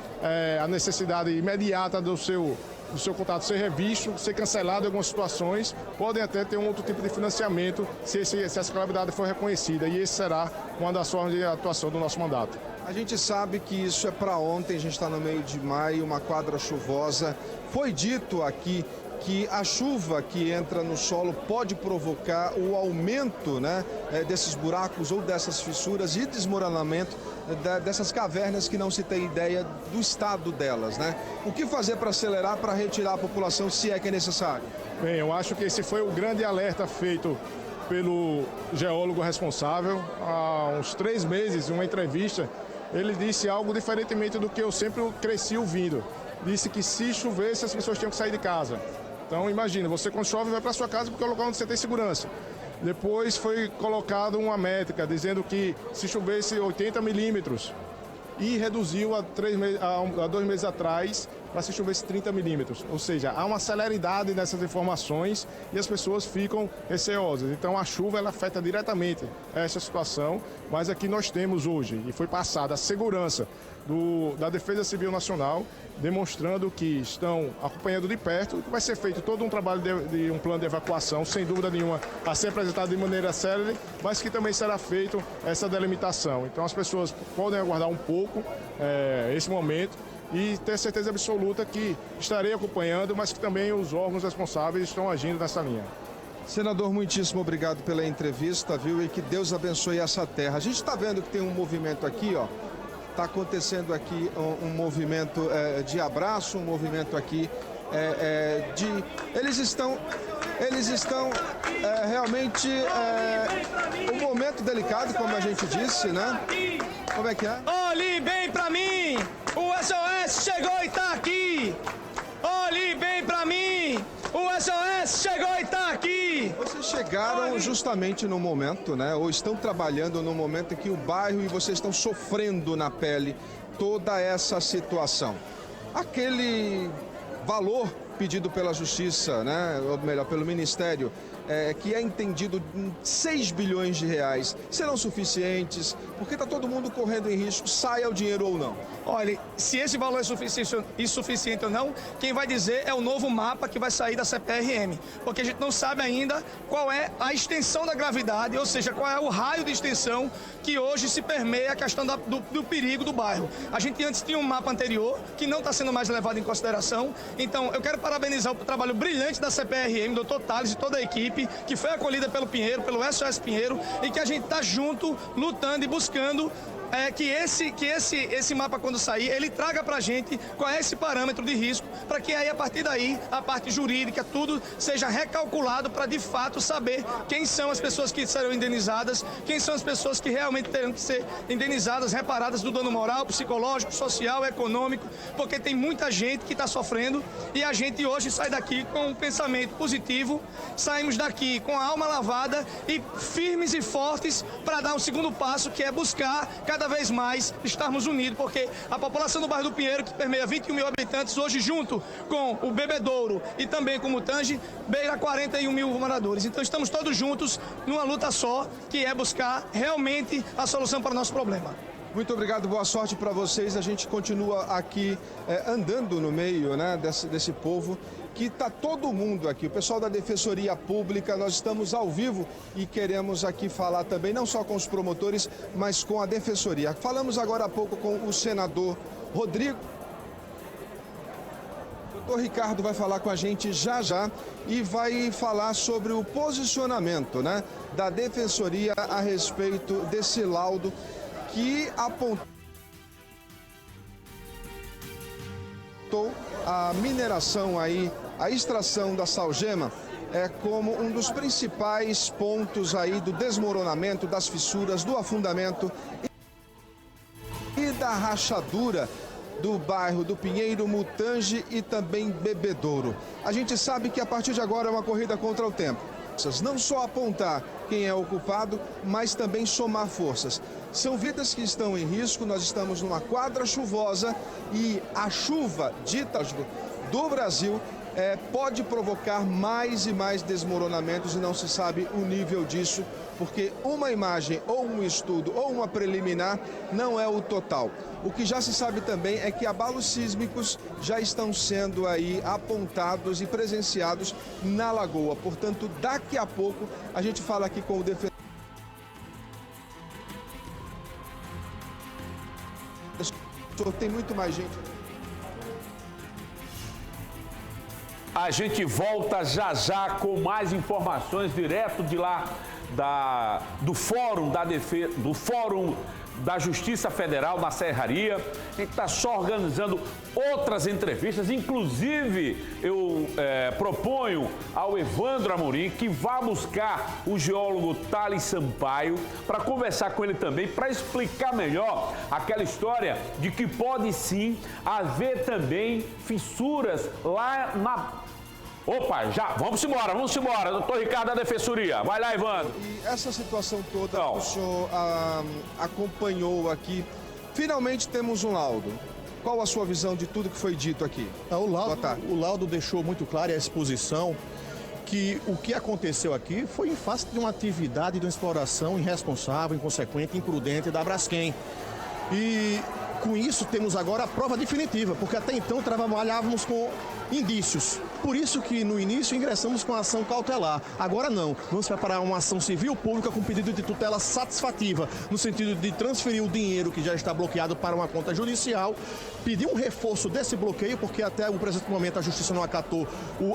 Speaker 2: a necessidade imediata do seu contrato ser revisto, ser cancelado em algumas situações, podem até ter um outro tipo de financiamento se essa calamidade for reconhecida. E esse será uma das formas de atuação do nosso mandato.
Speaker 19: A gente sabe que isso é para ontem, a gente está no meio de maio, uma quadra chuvosa. Foi dito aqui que a chuva que entra no solo pode provocar o aumento, né, desses buracos ou dessas fissuras e desmoronamento dessas cavernas que não se tem ideia do estado delas, né? O que fazer para acelerar, para retirar a população, se é que é necessário?
Speaker 2: Bem, eu acho que esse foi o grande alerta feito pelo geólogo responsável. Há uns 3 meses, em uma entrevista, ele disse algo diferentemente do que eu sempre cresci ouvindo. Disse que se chovesse, as pessoas tinham que sair de casa. Então, imagina, você quando chove vai para sua casa porque é o local onde você tem segurança. Depois foi colocado uma métrica dizendo que se chovesse 80 milímetros e reduziu há 2 meses atrás para se chovesse 30 milímetros. Ou seja, há uma celeridade nessas informações e as pessoas ficam receosas. Então a chuva ela afeta diretamente essa situação, mas aqui nós temos hoje, e foi passada a segurança da Defesa Civil Nacional, demonstrando que estão acompanhando de perto, que vai ser feito todo um trabalho de um plano de evacuação, sem dúvida nenhuma, a ser apresentado de maneira célere, mas que também será feito essa delimitação. Então as pessoas podem aguardar um pouco esse momento e ter certeza absoluta que estarei acompanhando, mas que também os órgãos responsáveis estão agindo nessa linha.
Speaker 19: Senador, muitíssimo obrigado pela entrevista, viu? E que Deus abençoe essa terra. A gente está vendo que tem um movimento aqui, ó. Está acontecendo aqui um movimento de abraço, um movimento aqui Eles estão realmente um momento delicado, como a gente disse, né? Como é que é?
Speaker 21: Olhe bem pra mim, o SOS chegou e tá aqui. Olhe bem pra mim, o SOS chegou e tá aqui.
Speaker 19: Vocês chegaram justamente no momento, né? Ou estão trabalhando no momento em que o bairro e vocês estão sofrendo na pele toda essa situação. Aquele valor pedido pela Justiça, né? Ou melhor, pelo Ministério, que é entendido em 6 bilhões de reais, serão suficientes? Porque está todo mundo correndo em risco, saia o dinheiro ou não.
Speaker 21: Olha, se esse valor é insuficiente ou não, quem vai dizer é o novo mapa que vai sair da CPRM. Porque a gente não sabe ainda qual é a extensão da gravidade, ou seja, qual é o raio de extensão que hoje se permeia a questão do perigo do bairro. A gente antes tinha um mapa anterior que não está sendo mais levado em consideração. Então, eu quero parabenizar o trabalho brilhante da CPRM, doutor Thales e toda a equipe, que foi acolhida pelo Pinheiro, pelo SOS Pinheiro, e que a gente está junto, lutando e buscando que esse mapa, quando sair, ele traga pra gente qual é esse parâmetro de risco, para que aí, a partir daí, a parte jurídica, tudo seja recalculado para, de fato, saber quem são as pessoas que serão indenizadas, quem são as pessoas que realmente terão que ser indenizadas, reparadas do dano moral, psicológico, social, econômico, porque tem muita gente que está sofrendo e a gente hoje sai daqui com um pensamento positivo, saímos daqui com a alma lavada e firmes e fortes para dar um segundo passo, que é buscar cada vez mais estarmos unidos, porque a população do bairro do Pinheiro, que permeia 21 mil habitantes, hoje junto com o Bebedouro e também com o Mutange, beira 41 mil moradores. Então estamos todos juntos numa luta só, que é buscar realmente a solução para o nosso problema.
Speaker 19: Muito obrigado, boa sorte para vocês. A gente continua aqui andando no meio, né, desse povo, que está todo mundo aqui, o pessoal da Defensoria Pública. Nós estamos ao vivo e queremos aqui falar também, não só com os promotores, mas com a Defensoria. Falamos agora há pouco com o senador Rodrigo. O doutor Ricardo vai falar com a gente já e vai falar sobre o posicionamento, né, da Defensoria a respeito desse laudo que apontou a mineração aí, a extração da salgema como um dos principais pontos aí do desmoronamento, das fissuras, do afundamento e da rachadura do bairro do Pinheiro, Mutange e também Bebedouro. A gente sabe que a partir de agora é uma corrida contra o tempo. Não só apontar quem é o culpado, mas também somar forças. São vidas que estão em risco, nós estamos numa quadra chuvosa e a chuva dita do Brasil pode provocar mais e mais desmoronamentos e não se sabe o nível disso, porque uma imagem ou um estudo ou uma preliminar não é o total. O que já se sabe também é que abalos sísmicos já estão sendo aí apontados e presenciados na Lagoa. Portanto, daqui a pouco a gente fala aqui com o defensor. Tem muito mais gente.
Speaker 8: A gente volta já já com mais informações direto de lá do Fórum da Justiça Federal na Serraria. A gente está só organizando outras entrevistas, inclusive eu proponho ao Evandro Amorim que vá buscar o geólogo Thales Sampaio para conversar com ele também, para explicar melhor aquela história de que pode sim haver também fissuras lá na... Opa, já, vamos embora, doutor Ricardo da Defensoria. Vai lá, Evandro.
Speaker 19: E essa situação toda que o senhor acompanhou aqui, finalmente temos um laudo. Qual a sua visão de tudo que foi dito aqui?
Speaker 3: O laudo deixou muito claro a exposição que o que aconteceu aqui foi em face de uma atividade de uma exploração irresponsável, inconsequente, imprudente da Braskem. E com isso temos agora a prova definitiva, porque até então trabalhávamos com indícios. Por isso que no início ingressamos com a ação cautelar. Agora não, vamos preparar uma ação civil pública com pedido de tutela satisfativa, no sentido de transferir o dinheiro que já está bloqueado para uma conta judicial, pedir um reforço desse bloqueio, porque até o presente momento a Justiça não acatou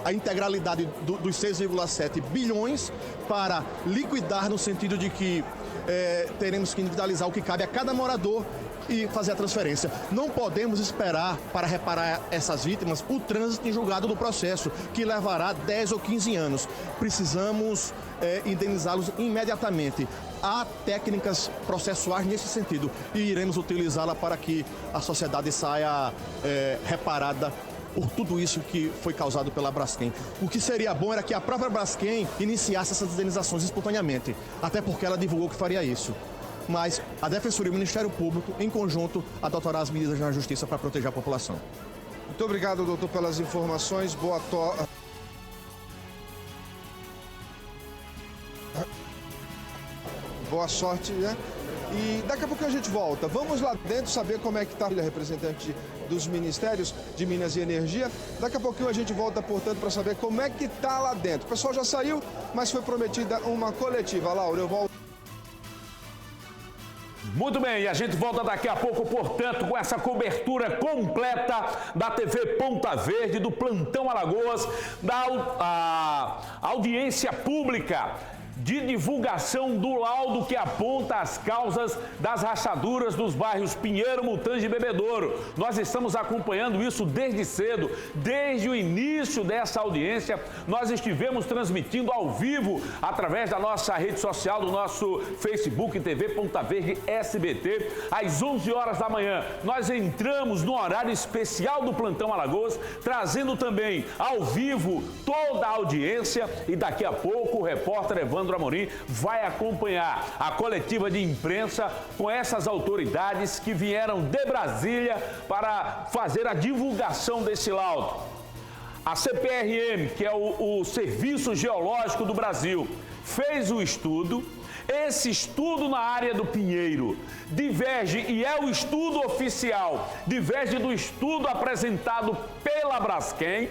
Speaker 3: a integralidade dos 6,7 bilhões para liquidar, no sentido de que teremos que individualizar o que cabe a cada morador e fazer a transferência. Não podemos esperar para reparar essas vítimas o trânsito em julgado do processo, que levará 10 ou 15 anos. Precisamos indenizá-los imediatamente. Há técnicas processuais nesse sentido e iremos utilizá-la para que a sociedade saia reparada por tudo isso que foi causado pela Braskem. O que seria bom era que a própria Braskem iniciasse essas indenizações espontaneamente, até porque ela divulgou que faria isso. Mas a Defensoria e o Ministério Público, em conjunto, adotará as medidas na Justiça para proteger a população.
Speaker 19: Muito obrigado, doutor, pelas informações. Boa sorte, né? E daqui a pouco a gente volta. Vamos lá dentro saber como é que está a representante dos Ministérios de Minas e Energia. Daqui a pouquinho a gente volta, portanto, para saber como é que está lá dentro. O pessoal já saiu, mas foi prometida uma coletiva. Laura, eu volto.
Speaker 8: Muito bem, e a gente volta daqui a pouco, portanto, com essa cobertura completa da TV Ponta Verde, do Plantão Alagoas, da audiência pública de divulgação do laudo que aponta as causas das rachaduras dos bairros Pinheiro, Mutange e Bebedouro. Nós estamos acompanhando isso desde cedo, desde o início dessa audiência. Nós estivemos transmitindo ao vivo através da nossa rede social, do nosso Facebook TV Ponta Verde SBT, às 11 horas da manhã. Nós entramos no horário especial do Plantão Alagoas, trazendo também ao vivo toda a audiência, e daqui a pouco o repórter Evandro Amorim vai acompanhar a coletiva de imprensa com essas autoridades que vieram de Brasília para fazer a divulgação desse laudo. A CPRM, que é o Serviço Geológico do Brasil, fez o estudo. Esse estudo na área do Pinheiro diverge, e é o estudo oficial, diverge do estudo apresentado pela Braskem,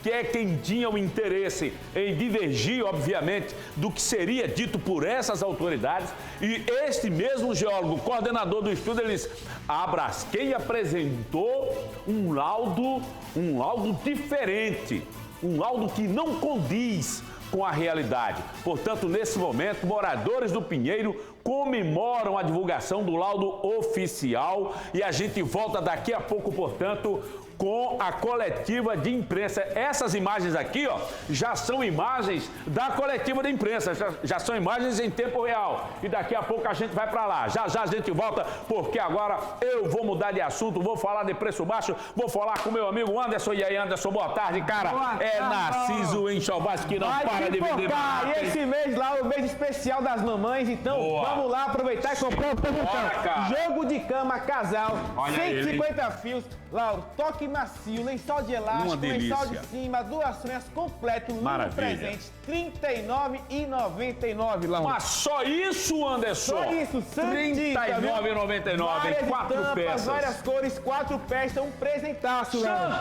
Speaker 8: que é quem tinha o interesse em divergir, obviamente, do que seria dito por essas autoridades. E este mesmo geólogo, coordenador do estudo, ele disse: a Braskem apresentou um laudo diferente, um laudo que não condiz com a realidade. Portanto, nesse momento, moradores do Pinheiro comemoram a divulgação do laudo oficial, e a gente volta daqui a pouco, portanto, com a coletiva de imprensa. Essas imagens aqui, ó, já são imagens da coletiva de imprensa, já são imagens em tempo real. E daqui a pouco a gente vai para lá. Já já a gente volta, porque agora eu vou mudar de assunto, vou falar de preço baixo, vou falar com meu amigo Anderson. E aí, Anderson, boa tarde, cara. Boa tarde, Narciso Enxobaço, que não para de vender barato.
Speaker 4: E esse mês lá, o mês especial das mamães, então vamos lá aproveitar e comprar um presentão. Jogo de cama casal, olha 150 fios. Lauro, toque macio, lençol de elástico, lençol de cima, 2 fronhas completo, lume presente, R$ 39,99, Lauro.
Speaker 8: Mas só isso, Anderson?
Speaker 4: Só isso,
Speaker 8: R$ 39,99, 4
Speaker 4: tampas,
Speaker 8: peças.
Speaker 4: Várias cores, 4 peças, um presentaço, Lauro.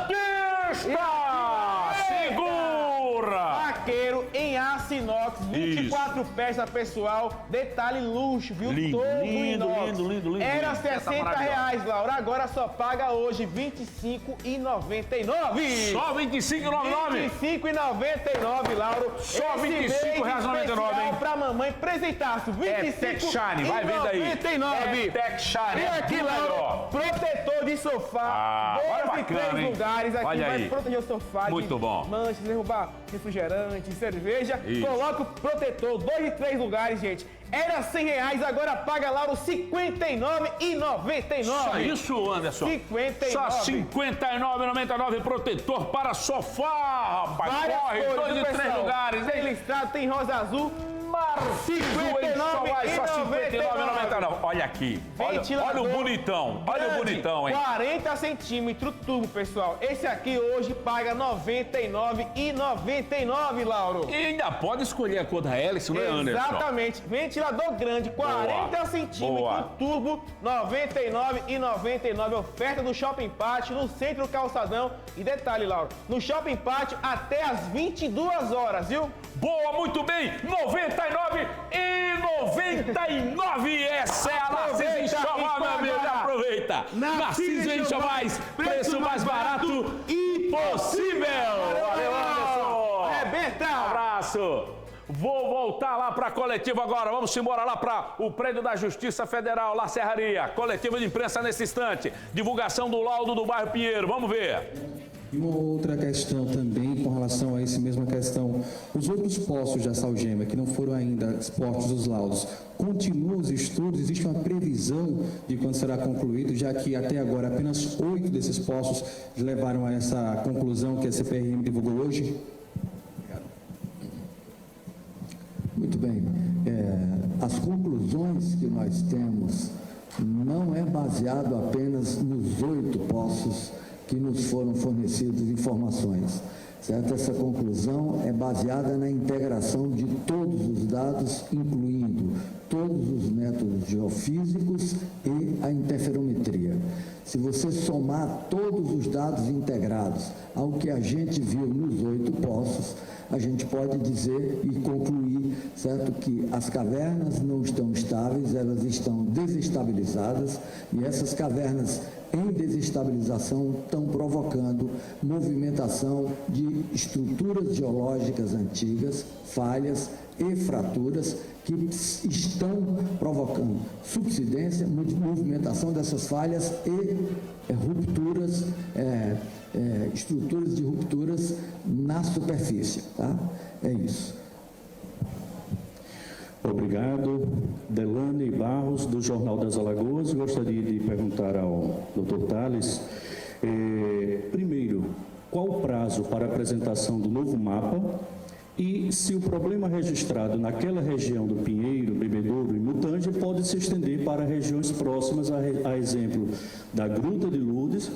Speaker 8: Segura!
Speaker 4: Vaqueiro em aço inox, 24 peças, pessoal. Detalhe luxo, viu?
Speaker 8: Lindo,
Speaker 4: Todo
Speaker 8: lindo,
Speaker 4: inox.
Speaker 8: lindo, lindo, lindo.
Speaker 4: Era
Speaker 8: lindo.
Speaker 4: R$60, Laura. Agora só paga hoje R$ 25,99.
Speaker 8: Só R$ 25,99?
Speaker 4: R$ 25,99, Lauro.
Speaker 8: Só R$ 25,99, hein?
Speaker 4: Pra mamãe presentaço.
Speaker 8: É Tech Shine, vai vendo aí.
Speaker 4: É
Speaker 8: Tech Shine.
Speaker 4: E aqui, Lauro, protetor de sofá.
Speaker 8: Olha bacana, hein?
Speaker 4: Lugares aqui,
Speaker 8: Olha
Speaker 4: vai
Speaker 8: aí.
Speaker 4: proteger o sofá.
Speaker 8: Muito bom.
Speaker 4: Manchas, derrubar refrigerante, cerveja.
Speaker 8: Isso.
Speaker 4: Coloca o protetor, 2 de 3 lugares, gente. Era R$100, agora paga lá os R$ 59,99.
Speaker 8: Só isso, Anderson?
Speaker 4: 59.
Speaker 8: Só R$ 59,99 protetor para sofá, rapaz.
Speaker 4: Várias
Speaker 8: Corre,
Speaker 4: cores,
Speaker 8: 2 de 3
Speaker 4: pessoal.
Speaker 8: lugares,
Speaker 4: Tem
Speaker 8: hein?
Speaker 4: listrado, tem rosa azul.
Speaker 8: Só R$ 59,99. Olha aqui. Olha o bonitão. Olha o bonitão, hein?
Speaker 4: 40 centímetros turbo, pessoal. Esse aqui hoje paga R$ 99,99, Lauro.
Speaker 8: E ainda pode escolher a cor da hélice, não é, Anderson?
Speaker 4: Exatamente. Ventilador grande, 40 centímetros, turbo, R$ 99,99. Oferta do Shopping Pátio, no centro do Calçadão. E detalhe, Lauro, no Shopping Pátio até às 22 horas, viu?
Speaker 8: Boa, muito bem. R$ 99,99. Essa é a Narciso Enxoval, meu amigo. Aproveita. Narciso Enxovais, preço mais barato impossível. Valeu, Anderson.
Speaker 4: Arrebenta.
Speaker 8: Abraço. Vou voltar lá para a coletiva agora. Vamos embora lá para o prédio da Justiça Federal, lá Serraria. Coletiva de imprensa nesse instante. Divulgação do laudo do bairro Pinheiro. Vamos ver.
Speaker 6: E uma outra questão também com relação a essa mesma questão, os outros postos de Salgema que não foram ainda expostos os laudos, continuam os estudos? Existe uma previsão de quando será concluído, já que até agora apenas 8 desses postos levaram a essa conclusão que a CPRM divulgou hoje?
Speaker 11: Muito bem. As conclusões que nós temos não é baseado apenas nos 8 postos que nos foram fornecidas informações, certo? Essa conclusão é baseada na integração de todos os dados, incluindo todos os métodos geofísicos e a interferometria. Se você somar todos os dados integrados ao que a gente viu nos 8 poços, a gente pode dizer e concluir, certo, que as cavernas não estão estáveis, elas estão desestabilizadas, e essas cavernas em desestabilização estão provocando movimentação de estruturas geológicas antigas, falhas e fraturas que estão provocando subsidência, movimentação dessas falhas e rupturas, estruturas de rupturas na superfície, tá? É isso.
Speaker 7: Obrigado. Delane Barros, do Jornal das Alagoas. Gostaria de perguntar ao Dr. Tales, primeiro, qual o prazo para a apresentação do novo mapa e se o problema registrado naquela região do Pinheiro, Bebedouro e Mutange pode se estender para regiões próximas, a exemplo da Gruta de Lourdes,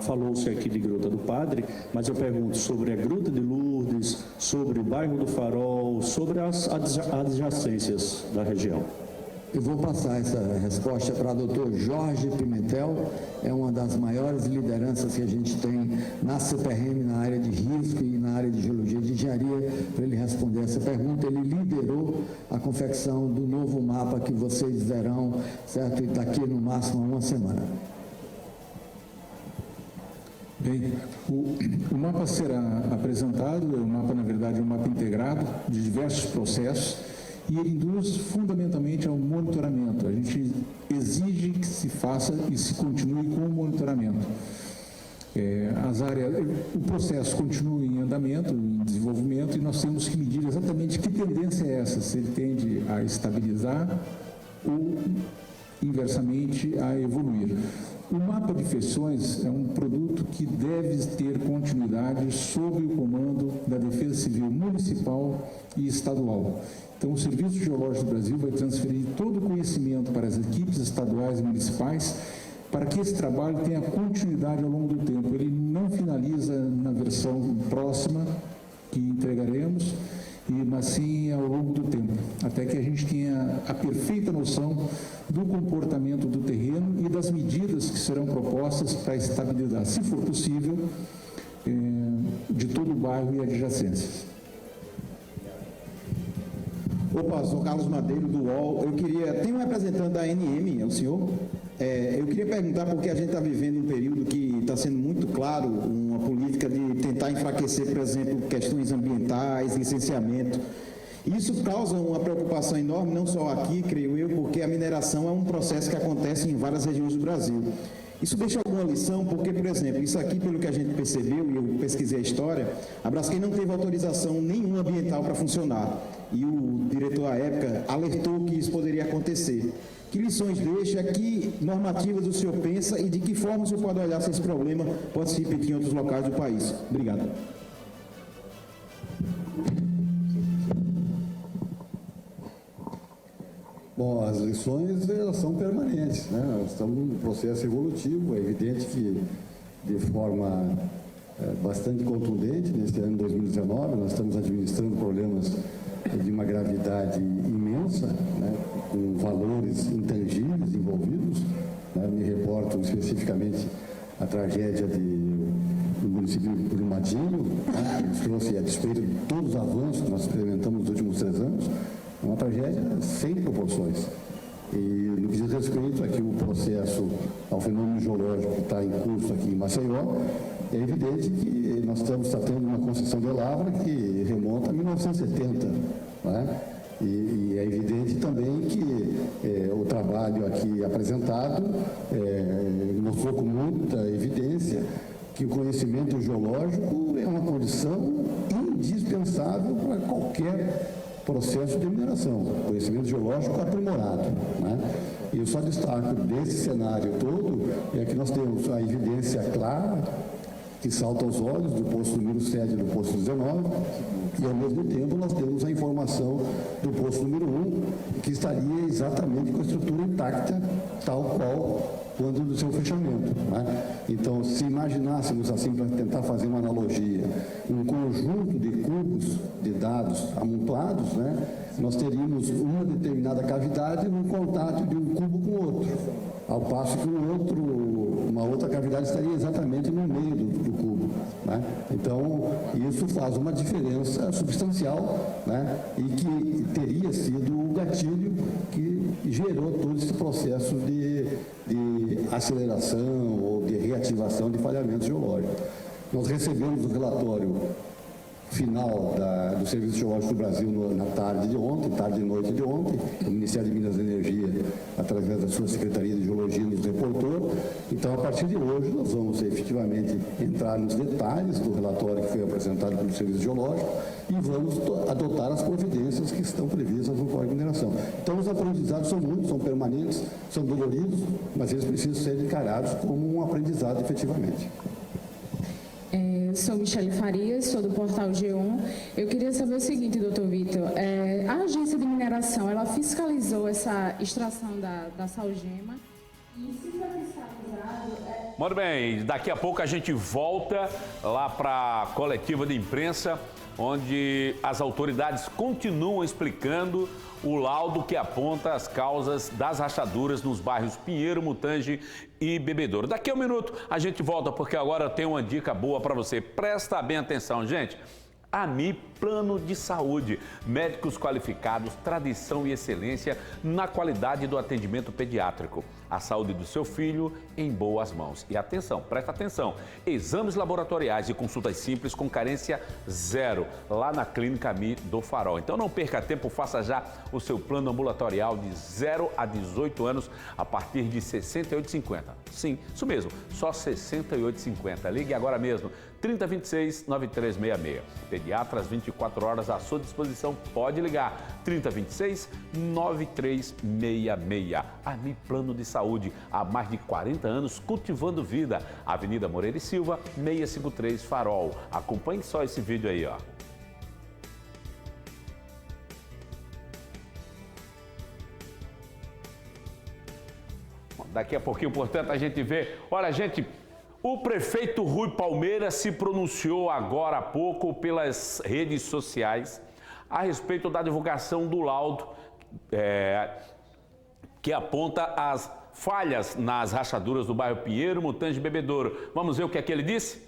Speaker 7: falou-se aqui de Gruta do Padre, mas eu pergunto sobre a Gruta de Lourdes, sobre o bairro do Farol, sobre as adjacências da região.
Speaker 11: Eu vou passar essa resposta para o Dr. Jorge Pimentel, é uma das maiores lideranças que a gente tem na CPRM, na área de risco e na área de geologia e de engenharia, para ele responder essa pergunta. Ele liderou a confecção do novo mapa que vocês verão, certo? Daqui no máximo a uma semana.
Speaker 10: Bem, o mapa será apresentado, o mapa, na verdade, é um mapa integrado de diversos processos, e ele induz fundamentalmente ao monitoramento. A gente exige que se faça e se continue com o monitoramento. O processo continua em andamento, em desenvolvimento, e nós temos que medir exatamente que tendência é essa, se ele tende a estabilizar ou, inversamente, a evoluir. O mapa de feições é um produto que deve ter continuidade sob o comando da Defesa Civil Municipal e Estadual. Então, o Serviço Geológico do Brasil vai transferir todo o conhecimento para as equipes estaduais e municipais
Speaker 6: para que esse trabalho tenha continuidade ao longo do tempo. Ele não finaliza na versão próxima que entregaremos, mas sim ao longo do tempo, até que a gente tenha a perfeita noção do comportamento do terreno e das medidas que serão propostas para a estabilidade, se for possível, de todo o bairro e adjacências.
Speaker 5: Opa, sou Carlos Madeiro, do UOL. Tem um representante da ANM, é o senhor? Eu queria perguntar, porque a gente está vivendo um período que está sendo muito claro, uma política de tentar enfraquecer, por exemplo, questões ambientais, licenciamento. Isso causa uma preocupação enorme, não só aqui, creio eu, porque a mineração é um processo que acontece em várias regiões do Brasil. Isso deixa alguma lição, porque, por exemplo, isso aqui, pelo que a gente percebeu, e eu pesquisei a história, a Braskem não teve autorização nenhuma ambiental para funcionar. E o diretor, à época, alertou que isso poderia acontecer. Que lições deixa, que normativas o senhor pensa e de que forma o senhor pode olhar se esse problema pode se repetir em outros locais do país? Obrigado.
Speaker 13: Bom, as lições elas são permanentes, né? Nós estamos num processo evolutivo. É evidente que, de forma bastante contundente, neste ano de 2019, nós estamos administrando problemas de uma gravidade imensa, né? Com valores intangíveis envolvidos, né? Me reporto especificamente a tragédia do município de Brumadinho, né? Que nos trouxe, a despeito de todos os avanços que nós experimentamos nos últimos 3 anos, é uma tragédia sem proporções. E no que diz respeito aqui o processo ao fenômeno geológico que está em curso aqui em Maceió, é evidente que nós estamos tratando de uma concessão de lavra que remonta a 1970, né? E é evidente também que o trabalho aqui apresentado mostrou com muita evidência que o conhecimento geológico é uma condição indispensável para qualquer processo de mineração, conhecimento geológico aprimorado, né? E eu só destaco desse cenário todo é que nós temos a evidência clara que salta aos olhos do posto número 7 e do posto 19 e ao mesmo tempo nós temos a informação do posto número 1 que estaria exatamente com a estrutura intacta, tal qual quando do seu fechamento, né? Então, se imaginássemos assim, para tentar fazer uma analogia, um conjunto de cubos de dados amontoados, né? Nós teríamos uma determinada cavidade no contato de um cubo com outro, ao passo que uma outra cavidade estaria exatamente no meio do cubo, né? Então, isso faz uma diferença substancial, né? E que teria sido o gatilho que gerou todo esse processo de aceleração ou de reativação de falhamentos geológicos. Nós recebemos o relatório final do Serviço Geológico do Brasil na tarde de ontem, tarde e noite de ontem. O Ministério de Minas e Energia, através da sua Secretaria de Geologia, nos reportou. Então, a partir de hoje, nós vamos efetivamente entrar nos detalhes do relatório que foi apresentado pelo Serviço Geológico e vamos adotar as providências que estão previstas no Código de Mineração. Então, os aprendizados são muitos, são permanentes, são doloridos, mas eles precisam ser encarados como um aprendizado efetivamente.
Speaker 9: Sou Michele Farias, sou do portal G1. Eu queria saber o seguinte, doutor Vitor, a agência de mineração, ela fiscalizou essa extração da salgema e se foi fiscalizado...
Speaker 8: Muito bem, daqui a pouco a gente volta lá para a coletiva de imprensa, onde as autoridades continuam explicando o laudo que aponta as causas das rachaduras nos bairros Pinheiro, Mutange e Bebedouro. Daqui a um minuto a gente volta, porque agora tem uma dica boa para você. Presta bem atenção, gente. AMI Plano de Saúde, médicos qualificados, tradição e excelência na qualidade do atendimento pediátrico. A saúde do seu filho em boas mãos. E atenção, presta atenção, exames laboratoriais e consultas simples com carência zero, lá na Clínica AMI do Farol. Então não perca tempo, faça já o seu plano ambulatorial de 0 a 18 anos a partir de R$ 68,50. Sim, isso mesmo, só R$ 68,50. Ligue agora mesmo, 3026-9366. Pediatras 24 horas à sua disposição. Pode ligar, 3026-9366. AMI Plano de Saúde, há mais de 40 anos cultivando vida. Avenida Moreira e Silva, 653 Farol. Acompanhe só esse vídeo aí, ó. Daqui a pouquinho, portanto, a gente vê... Olha, gente, o prefeito Rui Palmeira se pronunciou agora há pouco pelas redes sociais a respeito da divulgação do laudo que aponta as falhas nas rachaduras do bairro Pinheiro, Mutange e Bebedouro. Vamos ver o que é que ele disse?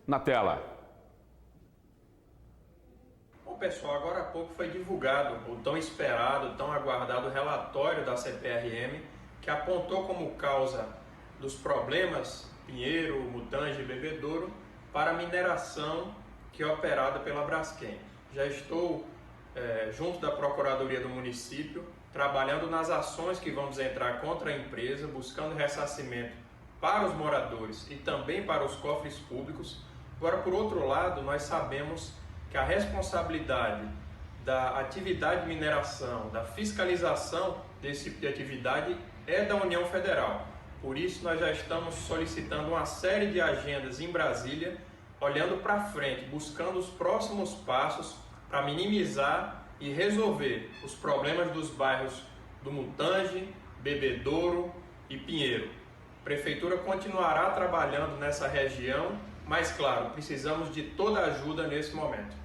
Speaker 8: Na tela.
Speaker 15: Bom, pessoal, agora há pouco foi divulgado o tão esperado, tão aguardado relatório da CPRM, que apontou como causa dos problemas Pinheiro, Mutange e Bebedouro para a mineração que é operada pela Braskem. Já estou junto da Procuradoria do município, trabalhando nas ações que vamos entrar contra a empresa, buscando ressarcimento para os moradores e também para os cofres públicos. Agora, por outro lado, nós sabemos que a responsabilidade da atividade de mineração, da fiscalização desse tipo de atividade é da União Federal. Por isso, nós já estamos solicitando uma série de agendas em Brasília, olhando para frente, buscando os próximos passos para minimizar e resolver os problemas dos bairros do Mutange, Bebedouro e Pinheiro. A Prefeitura continuará trabalhando nessa região, mas, claro, precisamos de toda a ajuda nesse momento.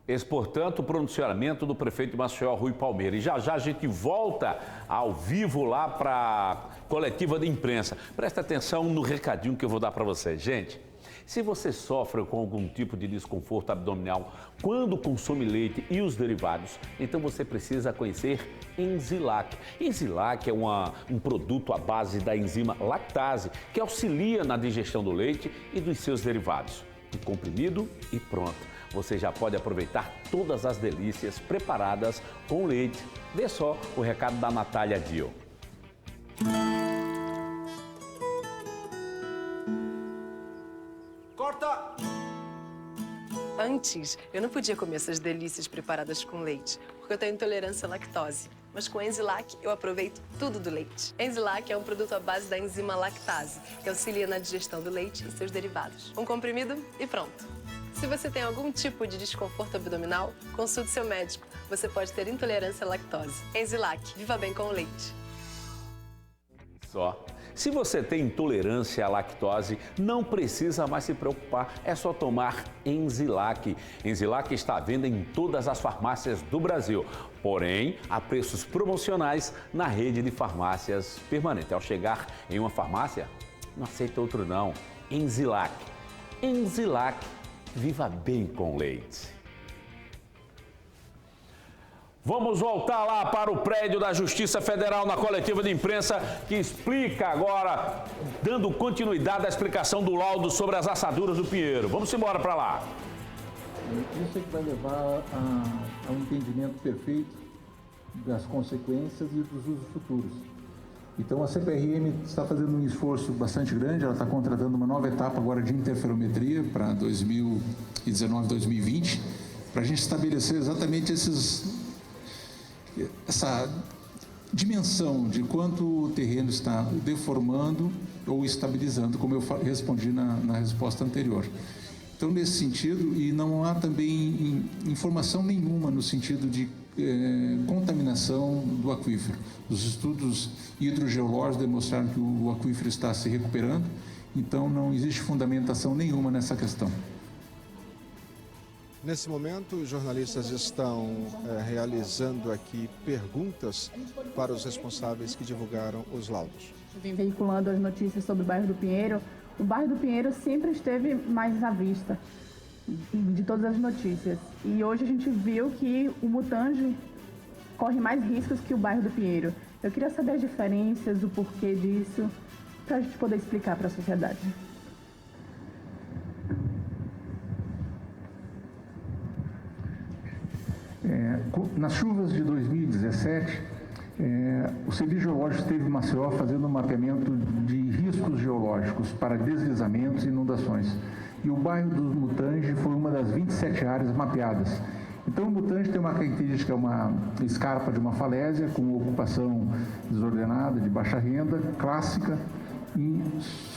Speaker 8: Esse, portanto, o pronunciamento do prefeito de Maceió, Rui Palmeira. E já já a gente volta ao vivo lá para a coletiva de imprensa. Presta atenção no recadinho que eu vou dar para vocês. Gente, se você sofre com algum tipo de desconforto abdominal quando consome leite e os derivados, então você precisa conhecer Enzilac. Enzilac é um produto à base da enzima lactase, que auxilia na digestão do leite e dos seus derivados. Um comprimido e pronto. Você já pode aproveitar todas as delícias preparadas com leite. Vê só o recado da Natália Dio.
Speaker 16: Corta! Antes, eu não podia comer essas delícias preparadas com leite, porque eu tenho intolerância à lactose. Mas com Enzilac, eu aproveito tudo do leite. Enzilac é um produto à base da enzima lactase, que auxilia na digestão do leite e seus derivados. Um comprimido e pronto. Se você tem algum tipo de desconforto abdominal, consulte seu médico. Você pode ter intolerância à lactose. Enzilac, viva bem com o leite.
Speaker 8: Só. Se você tem intolerância à lactose, não precisa mais se preocupar, é só tomar Enzilac. Enzilac está à venda em todas as farmácias do Brasil, porém, a preços promocionais na rede de farmácias permanente. Ao chegar em uma farmácia, não aceita outro não. Enzilac. Enzilac, viva bem com leite. Vamos voltar lá para o prédio da Justiça Federal na coletiva de imprensa que explica agora, dando continuidade à explicação do laudo sobre as assaduras do Pinheiro. Vamos embora para lá.
Speaker 23: Isso é que vai levar a um entendimento perfeito das consequências e dos usos futuros. Então a CPRM está fazendo um esforço bastante grande, ela está contratando uma nova etapa agora de interferometria para 2019-2020, para a gente estabelecer exatamente essa dimensão de quanto o terreno está deformando ou estabilizando, como eu respondi na resposta anterior. Então, nesse sentido, e não há também informação nenhuma no sentido de contaminação do aquífero. Os estudos hidrogeológicos demonstraram que o aquífero está se recuperando, então não existe fundamentação nenhuma nessa questão.
Speaker 19: Nesse momento, os jornalistas estão realizando aqui perguntas para os responsáveis que divulgaram os laudos.
Speaker 24: Vem veiculando as notícias sobre o bairro do Pinheiro. O bairro do Pinheiro sempre esteve mais à vista de todas as notícias. E hoje a gente viu que o Mutange corre mais riscos que o bairro do Pinheiro. Eu queria saber as diferenças, o porquê disso, para a gente poder explicar para a sociedade.
Speaker 23: Nas chuvas de 2017, o Serviço Geológico esteve em Maceió fazendo um mapeamento de riscos geológicos para deslizamentos e inundações. E o bairro do Mutange foi uma das 27 áreas mapeadas. Então, o Mutange tem uma característica, uma escarpa de uma falésia com ocupação desordenada, de baixa renda, clássica e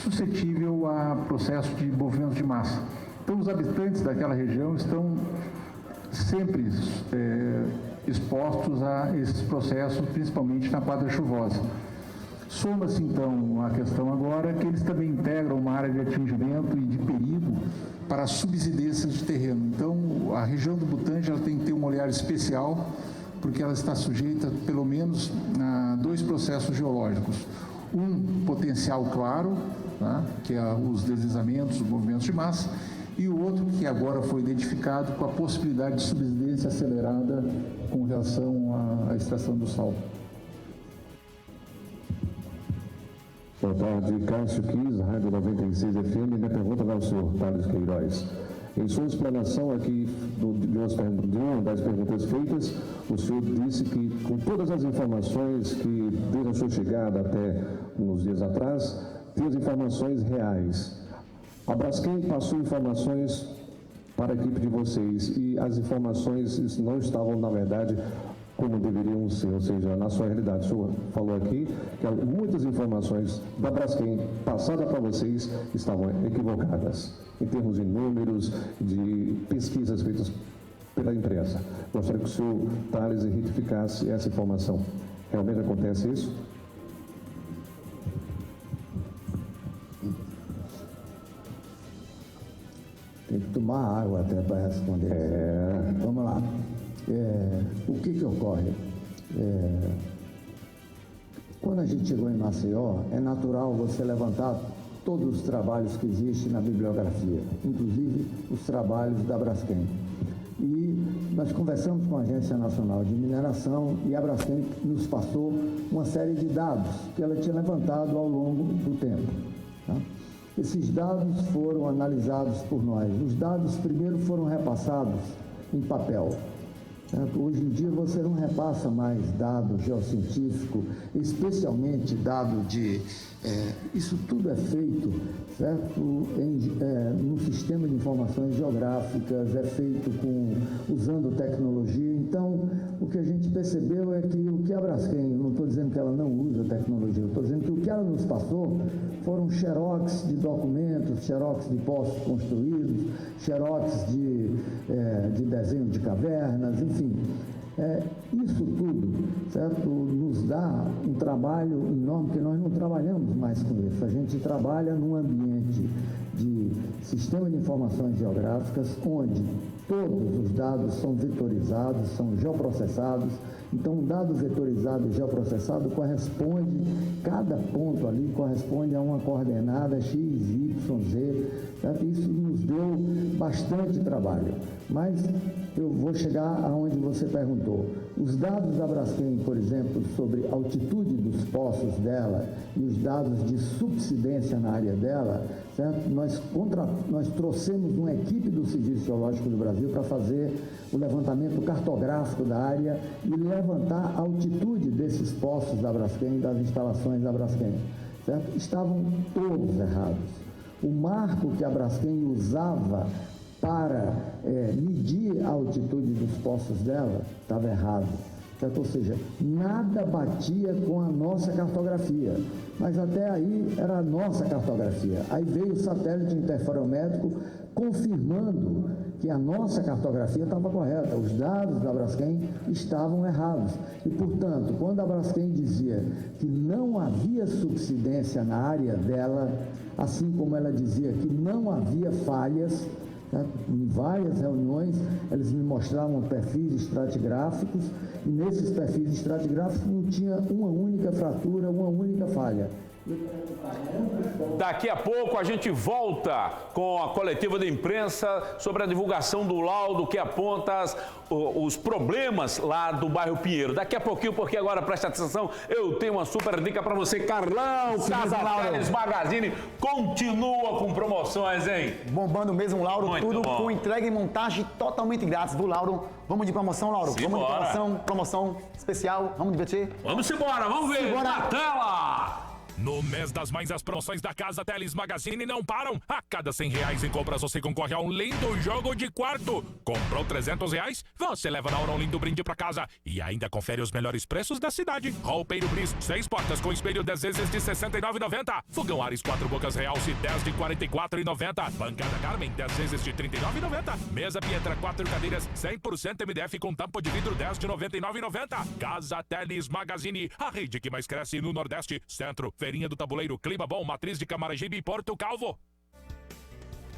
Speaker 23: suscetível a processo de movimento de massa. Então, os habitantes daquela região estão sempre expostos a esses processos, principalmente na quadra chuvosa. Soma-se, então, a questão agora que eles também integram uma área de atingimento e de perigo para a subsidência de terreno. Então, a região do Butanje ela tem que ter um olhar especial, porque ela está sujeita, pelo menos, a 2 processos geológicos. Um potencial claro, tá? Que é os deslizamentos, os movimentos de massa, e o outro que agora foi identificado com a possibilidade de subsidência acelerada com relação à extração do sal.
Speaker 14: Boa tarde, Cássio Kiss, Rádio 96 FM. Minha pergunta vai ao senhor Thales Queiroz. Em sua explanação aqui de uma das perguntas feitas, o senhor disse que com todas as informações que desde a sua chegada até uns dias atrás, tem as informações reais. A Braskem passou informações para a equipe de vocês e as informações não estavam, na verdade, como deveriam ser, ou seja, na sua realidade. O senhor falou aqui que muitas informações da Braskem passadas para vocês estavam equivocadas, em termos de números, de pesquisas feitas pela imprensa. Gostaria que o senhor Thales retificasse essa informação. Realmente acontece isso?
Speaker 17: Tem que tomar água até para responder. Vamos lá. O que ocorre? Quando a gente chegou em Maceió, é natural você levantar todos os trabalhos que existem na bibliografia, inclusive os trabalhos da Braskem. E nós conversamos com a Agência Nacional de Mineração e a Braskem nos passou uma série de dados que ela tinha levantado ao longo do tempo. Tá? Esses dados foram analisados por nós. Os dados primeiro foram repassados em papel. Hoje em dia você não repassa mais dado geocientífico, especialmente dado de... isso tudo é feito, certo? No sistema de informações geográficas, é feito usando tecnologia. Então, o que a gente percebeu é que o que a Braskem, eu não estou dizendo que ela não usa tecnologia, eu estou dizendo que o que ela nos passou foram xerox de documentos, xerox de postos construídos, xerox de desenho de cavernas, enfim. Isso tudo, certo, nos dá um trabalho enorme, porque nós não trabalhamos mais com isso. A gente trabalha num ambiente de sistema de informações geográficas, onde todos os dados são vetorizados, são geoprocessados. Então, um dado vetorizado e geoprocessado corresponde, cada ponto ali corresponde a uma coordenada X, Y, Z. Certo? Isso nos deu bastante trabalho. Mas eu vou chegar aonde você perguntou. Os dados da Braskem, por exemplo, sobre a altitude dos poços dela e os dados de subsidência na área dela, certo? Nós trouxemos uma equipe do Serviço Geológico do Brasil para fazer o levantamento cartográfico da área e levantar a altitude desses poços da Braskem, das instalações da Braskem, certo? Estavam todos errados. O marco que a Braskem usava para medir a altitude dos poços dela estava errado. Certo? Ou seja, nada batia com a nossa cartografia, mas até aí era a nossa cartografia. Aí veio o satélite interferométrico confirmando que a nossa cartografia estava correta, os dados da Braskem estavam errados. E, portanto, quando a Braskem dizia que não havia subsidência na área dela, assim como ela dizia que não havia falhas, em várias reuniões, eles me mostravam perfis estratigráficos e nesses perfis estratigráficos não tinha uma única fratura, uma única falha.
Speaker 8: Daqui a pouco a gente volta com a coletiva de imprensa sobre a divulgação do laudo que aponta os problemas lá do bairro Pinheiro. Daqui a pouquinho, porque agora presta atenção, eu tenho uma super dica para você, Carlão. Casa Teles Magazine continua com promoções, hein?
Speaker 18: Bombando mesmo, Lauro,
Speaker 8: muito
Speaker 18: tudo
Speaker 8: bom.
Speaker 18: Com entrega e montagem totalmente grátis do Lauro. Vamos de promoção, Lauro? Vamos de promoção especial, vamos divertir?
Speaker 8: Vamos embora, vamos ver, na tela!
Speaker 1: No mês das mães, as promoções da Casa Teles Magazine não param. A cada R$100 em compras, você concorre a um lindo jogo de quarto. Comprou R$300? Você leva na hora um lindo brinde pra casa. E ainda confere os melhores preços da cidade. Roupeiro Bris, 6 portas com espelho 10 vezes de R$ 69,90. Fogão Ares 4 bocas Realce 10 de R$ 44,90. Bancada Carmen 10 vezes de R$ 39,90. Mesa Pietra 4 cadeiras 100% MDF com tampa de vidro 10 de R$ 99,90. Casa Teles Magazine, a rede que mais cresce no Nordeste. Centro, Feirinha do Tabuleiro, Clima Bom, Matriz de Camaragibe e Porto Calvo.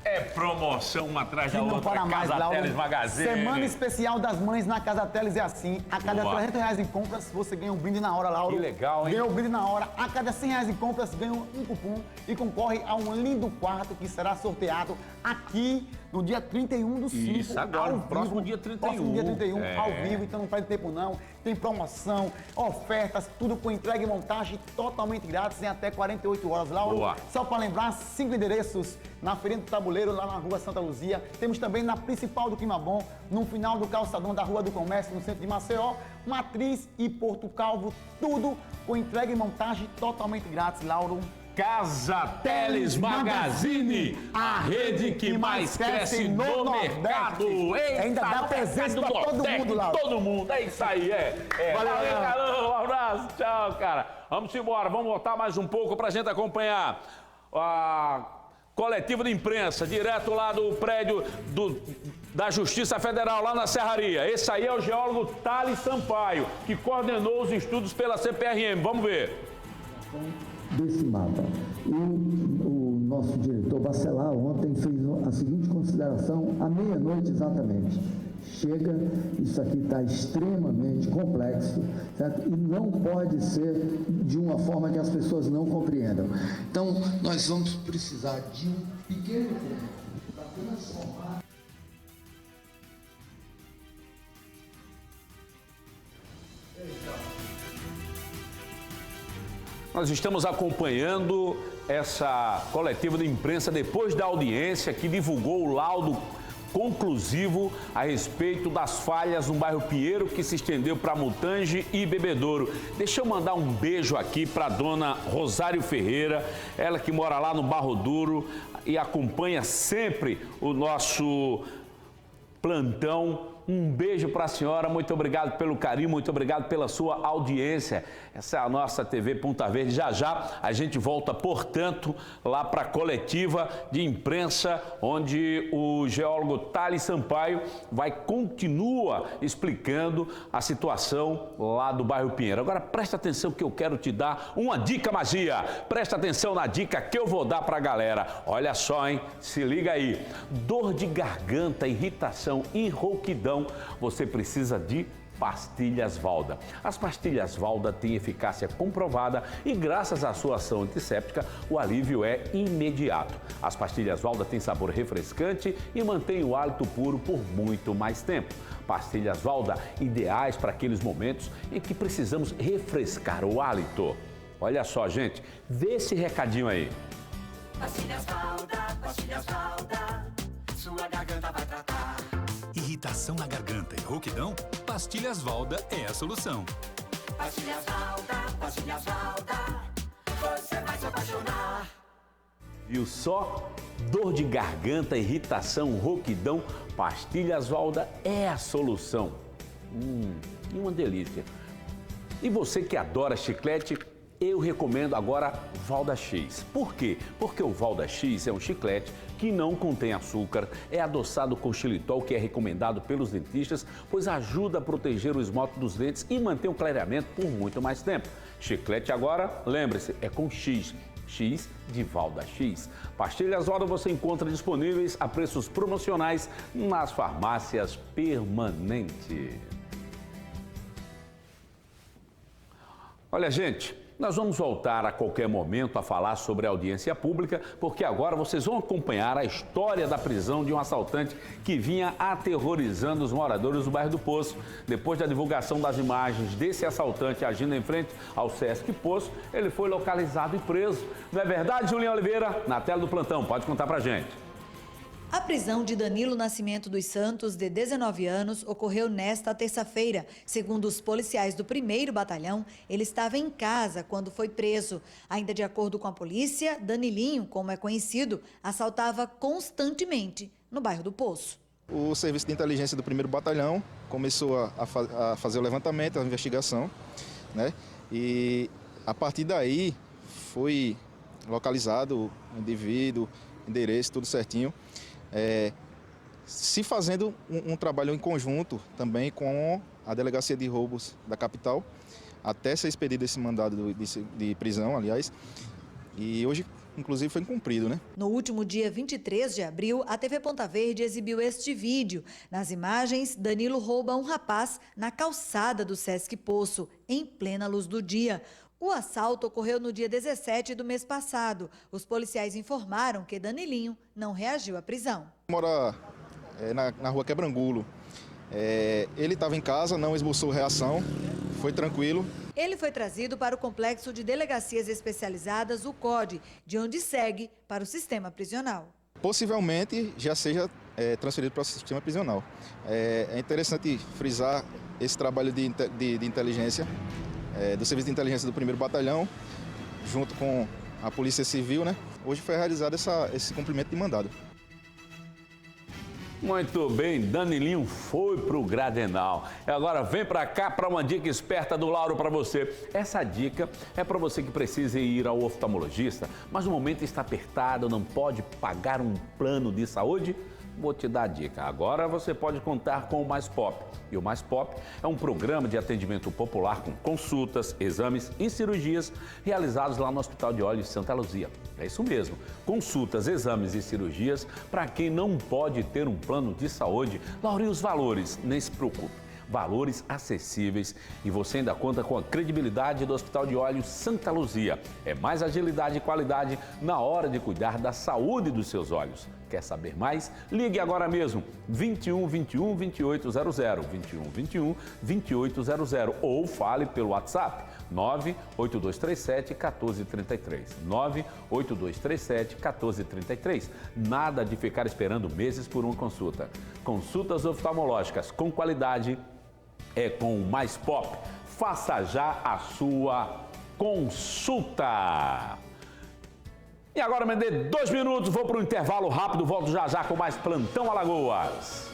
Speaker 8: É promoção uma atrás da
Speaker 18: E não
Speaker 8: outra,
Speaker 18: para mais,
Speaker 8: Casa
Speaker 18: Lauro.
Speaker 8: Teles Magazine.
Speaker 18: Semana especial das mães na Casa Teles é assim. A cada
Speaker 8: Boa.
Speaker 18: R$300 em compras, você ganha um brinde na hora, Lauro.
Speaker 8: Que legal, hein?
Speaker 18: Ganha um brinde na hora. A cada R$100 em compras, ganha um cupom e concorre a um lindo quarto que será sorteado aqui no dia 31 do 5.
Speaker 8: Isso, agora, no próximo dia 31.
Speaker 18: Próximo dia 31,
Speaker 8: É.
Speaker 18: ao vivo, então não perde tempo não. Tem promoção, ofertas, tudo com entrega e montagem totalmente grátis em até 48 horas, Lauro.
Speaker 8: Boa.
Speaker 18: Só para lembrar, 5 endereços na Feirinha do Tabuleiro, lá na Rua Santa Luzia. Temos também na principal do Clima Bom, no final do calçadão da Rua do Comércio, no centro de Maceió, Matriz e Porto Calvo, tudo com entrega e montagem totalmente grátis, Lauro.
Speaker 8: Casa Teles Magazine, a rede que mais cresce no mercado. Eita,
Speaker 18: Ainda dá
Speaker 8: no
Speaker 18: presente
Speaker 8: mercado
Speaker 18: pra todo
Speaker 8: Nordeste,
Speaker 18: mundo, Lauro.
Speaker 8: Todo mundo, é isso aí,
Speaker 18: Valeu,
Speaker 8: Valeu,
Speaker 18: Lauro.
Speaker 8: caramba, um abraço, tchau, cara. Vamos embora, vamos voltar mais um pouco pra gente acompanhar a coletiva de imprensa, direto lá do prédio da Justiça Federal, lá na Serraria. Esse aí é o geólogo Thales Sampaio, que coordenou os estudos pela CPRM. Vamos ver.
Speaker 17: Desse mapa. E o nosso diretor Bacelar ontem fez a seguinte consideração, à meia-noite exatamente. Chega, isso aqui está extremamente complexo, certo? E não pode ser de uma forma que as pessoas não compreendam. Então, nós vamos precisar de um pequeno tempo para transformar.
Speaker 8: Nós estamos acompanhando essa coletiva de imprensa depois da audiência que divulgou o laudo conclusivo a respeito das falhas no bairro Pinheiro, que se estendeu para Mutange e Bebedouro. Deixa eu mandar um beijo aqui para a dona Rosário Ferreira, ela que mora lá no Barro Duro e acompanha sempre o nosso plantão. Um beijo para a senhora, muito obrigado pelo carinho, muito obrigado pela sua audiência. Essa é a nossa TV Ponta Verde. Já já a gente volta, portanto, lá para a coletiva de imprensa, onde o geólogo Thales Sampaio continua explicando a situação lá do bairro Pinheiro. Agora presta atenção que eu quero te dar uma dica magia. Presta atenção na dica que eu vou dar para a galera. Olha só, hein? Se liga aí. Dor de garganta, irritação e rouquidão, você precisa de pastilhas Valda. As pastilhas Valda têm eficácia comprovada e graças à sua ação antisséptica, o alívio é imediato. As pastilhas Valda têm sabor refrescante e mantêm o hálito puro por muito mais tempo. Pastilhas Valda, ideais para aqueles momentos em que precisamos refrescar o hálito. Olha só, gente, vê esse recadinho aí.
Speaker 12: Pastilhas Valda, sua garganta vai tratar. Irritação na garganta e rouquidão? Pastilhas Valda é a solução. Pastilhas Valda, você vai se apaixonar.
Speaker 8: Viu só? Dor de garganta, irritação, rouquidão, pastilhas Valda é a solução. Uma delícia. E você que adora chiclete, eu recomendo agora Valda X. Por quê? Porque o Valda X é um chiclete que não contém açúcar, é adoçado com xilitol, que é recomendado pelos dentistas, pois ajuda a proteger o esmalte dos dentes e manter o clareamento por muito mais tempo. Chiclete agora, lembre-se, é com X. X de Valda X. Pastilhas Valda você encontra disponíveis a preços promocionais nas farmácias Permanente. Olha, gente, nós vamos voltar a qualquer momento a falar sobre a audiência pública, porque agora vocês vão acompanhar a história da prisão de um assaltante que vinha aterrorizando os moradores do bairro do Poço. Depois da divulgação das imagens desse assaltante agindo em frente ao Sesc Poço, ele foi localizado e preso. Não é verdade, Julião Oliveira? Na tela do plantão, pode contar pra gente.
Speaker 2: A prisão de Danilo Nascimento dos Santos, de 19 anos, ocorreu nesta terça-feira. Segundo os policiais do 1º Batalhão, ele estava em casa quando foi preso. Ainda de acordo com a polícia, Danilinho, como é conhecido, assaltava constantemente no bairro do Poço.
Speaker 20: O serviço de inteligência do 1º Batalhão começou a fazer o levantamento, a investigação, né? E a partir daí foi localizado o indivíduo, endereço, tudo certinho. Se fazendo um trabalho em conjunto também com a Delegacia de Roubos da capital, até ser expedido esse mandado de prisão, aliás, e hoje, inclusive, foi cumprido, né?
Speaker 2: No último dia 23 de abril, a TV Ponta Verde exibiu este vídeo. Nas imagens, Danilo rouba um rapaz na calçada do Sesc Poço, em plena luz do dia. O assalto ocorreu no dia 17 do mês passado. Os policiais informaram que Danilinho não reagiu à prisão.
Speaker 20: Mora na rua Quebrangulo. Ele estava em casa, não esboçou reação, foi tranquilo.
Speaker 2: Ele foi trazido para o Complexo de Delegacias Especializadas, o CODE, de onde segue para o sistema prisional.
Speaker 20: Possivelmente já seja transferido para o sistema prisional. É interessante frisar esse trabalho de inteligência, do Serviço de Inteligência do 1º Batalhão, junto com a Polícia Civil, né? Hoje foi realizado esse cumprimento de mandado.
Speaker 8: Muito bem, Danilinho foi pro Gradenal. Agora vem para cá para uma dica esperta do Lauro para você. Essa dica é para você que precisa ir ao oftalmologista, mas o momento está apertado, não pode pagar um plano de saúde. Vou te dar a dica. Agora você pode contar com o Mais Pop. E o Mais Pop é um programa de atendimento popular com consultas, exames e cirurgias realizados lá no Hospital de Olhos Santa Luzia. É isso mesmo. Consultas, exames e cirurgias para quem não pode ter um plano de saúde. Laura, e os valores? Nem se preocupe. Valores acessíveis e você ainda conta com a credibilidade do Hospital de Olhos Santa Luzia. É mais agilidade e qualidade na hora de cuidar da saúde dos seus olhos. Quer saber mais? Ligue agora mesmo, 21 21 2800, 21 21 2800 ou fale pelo WhatsApp, 98237 1433, 98237 1433. Nada de ficar esperando meses por uma consulta. Consultas oftalmológicas com qualidade é com o Mais Pop. Faça já a sua consulta. E agora me dê 2 minutos, vou para um intervalo rápido, volto já com mais Plantão Alagoas.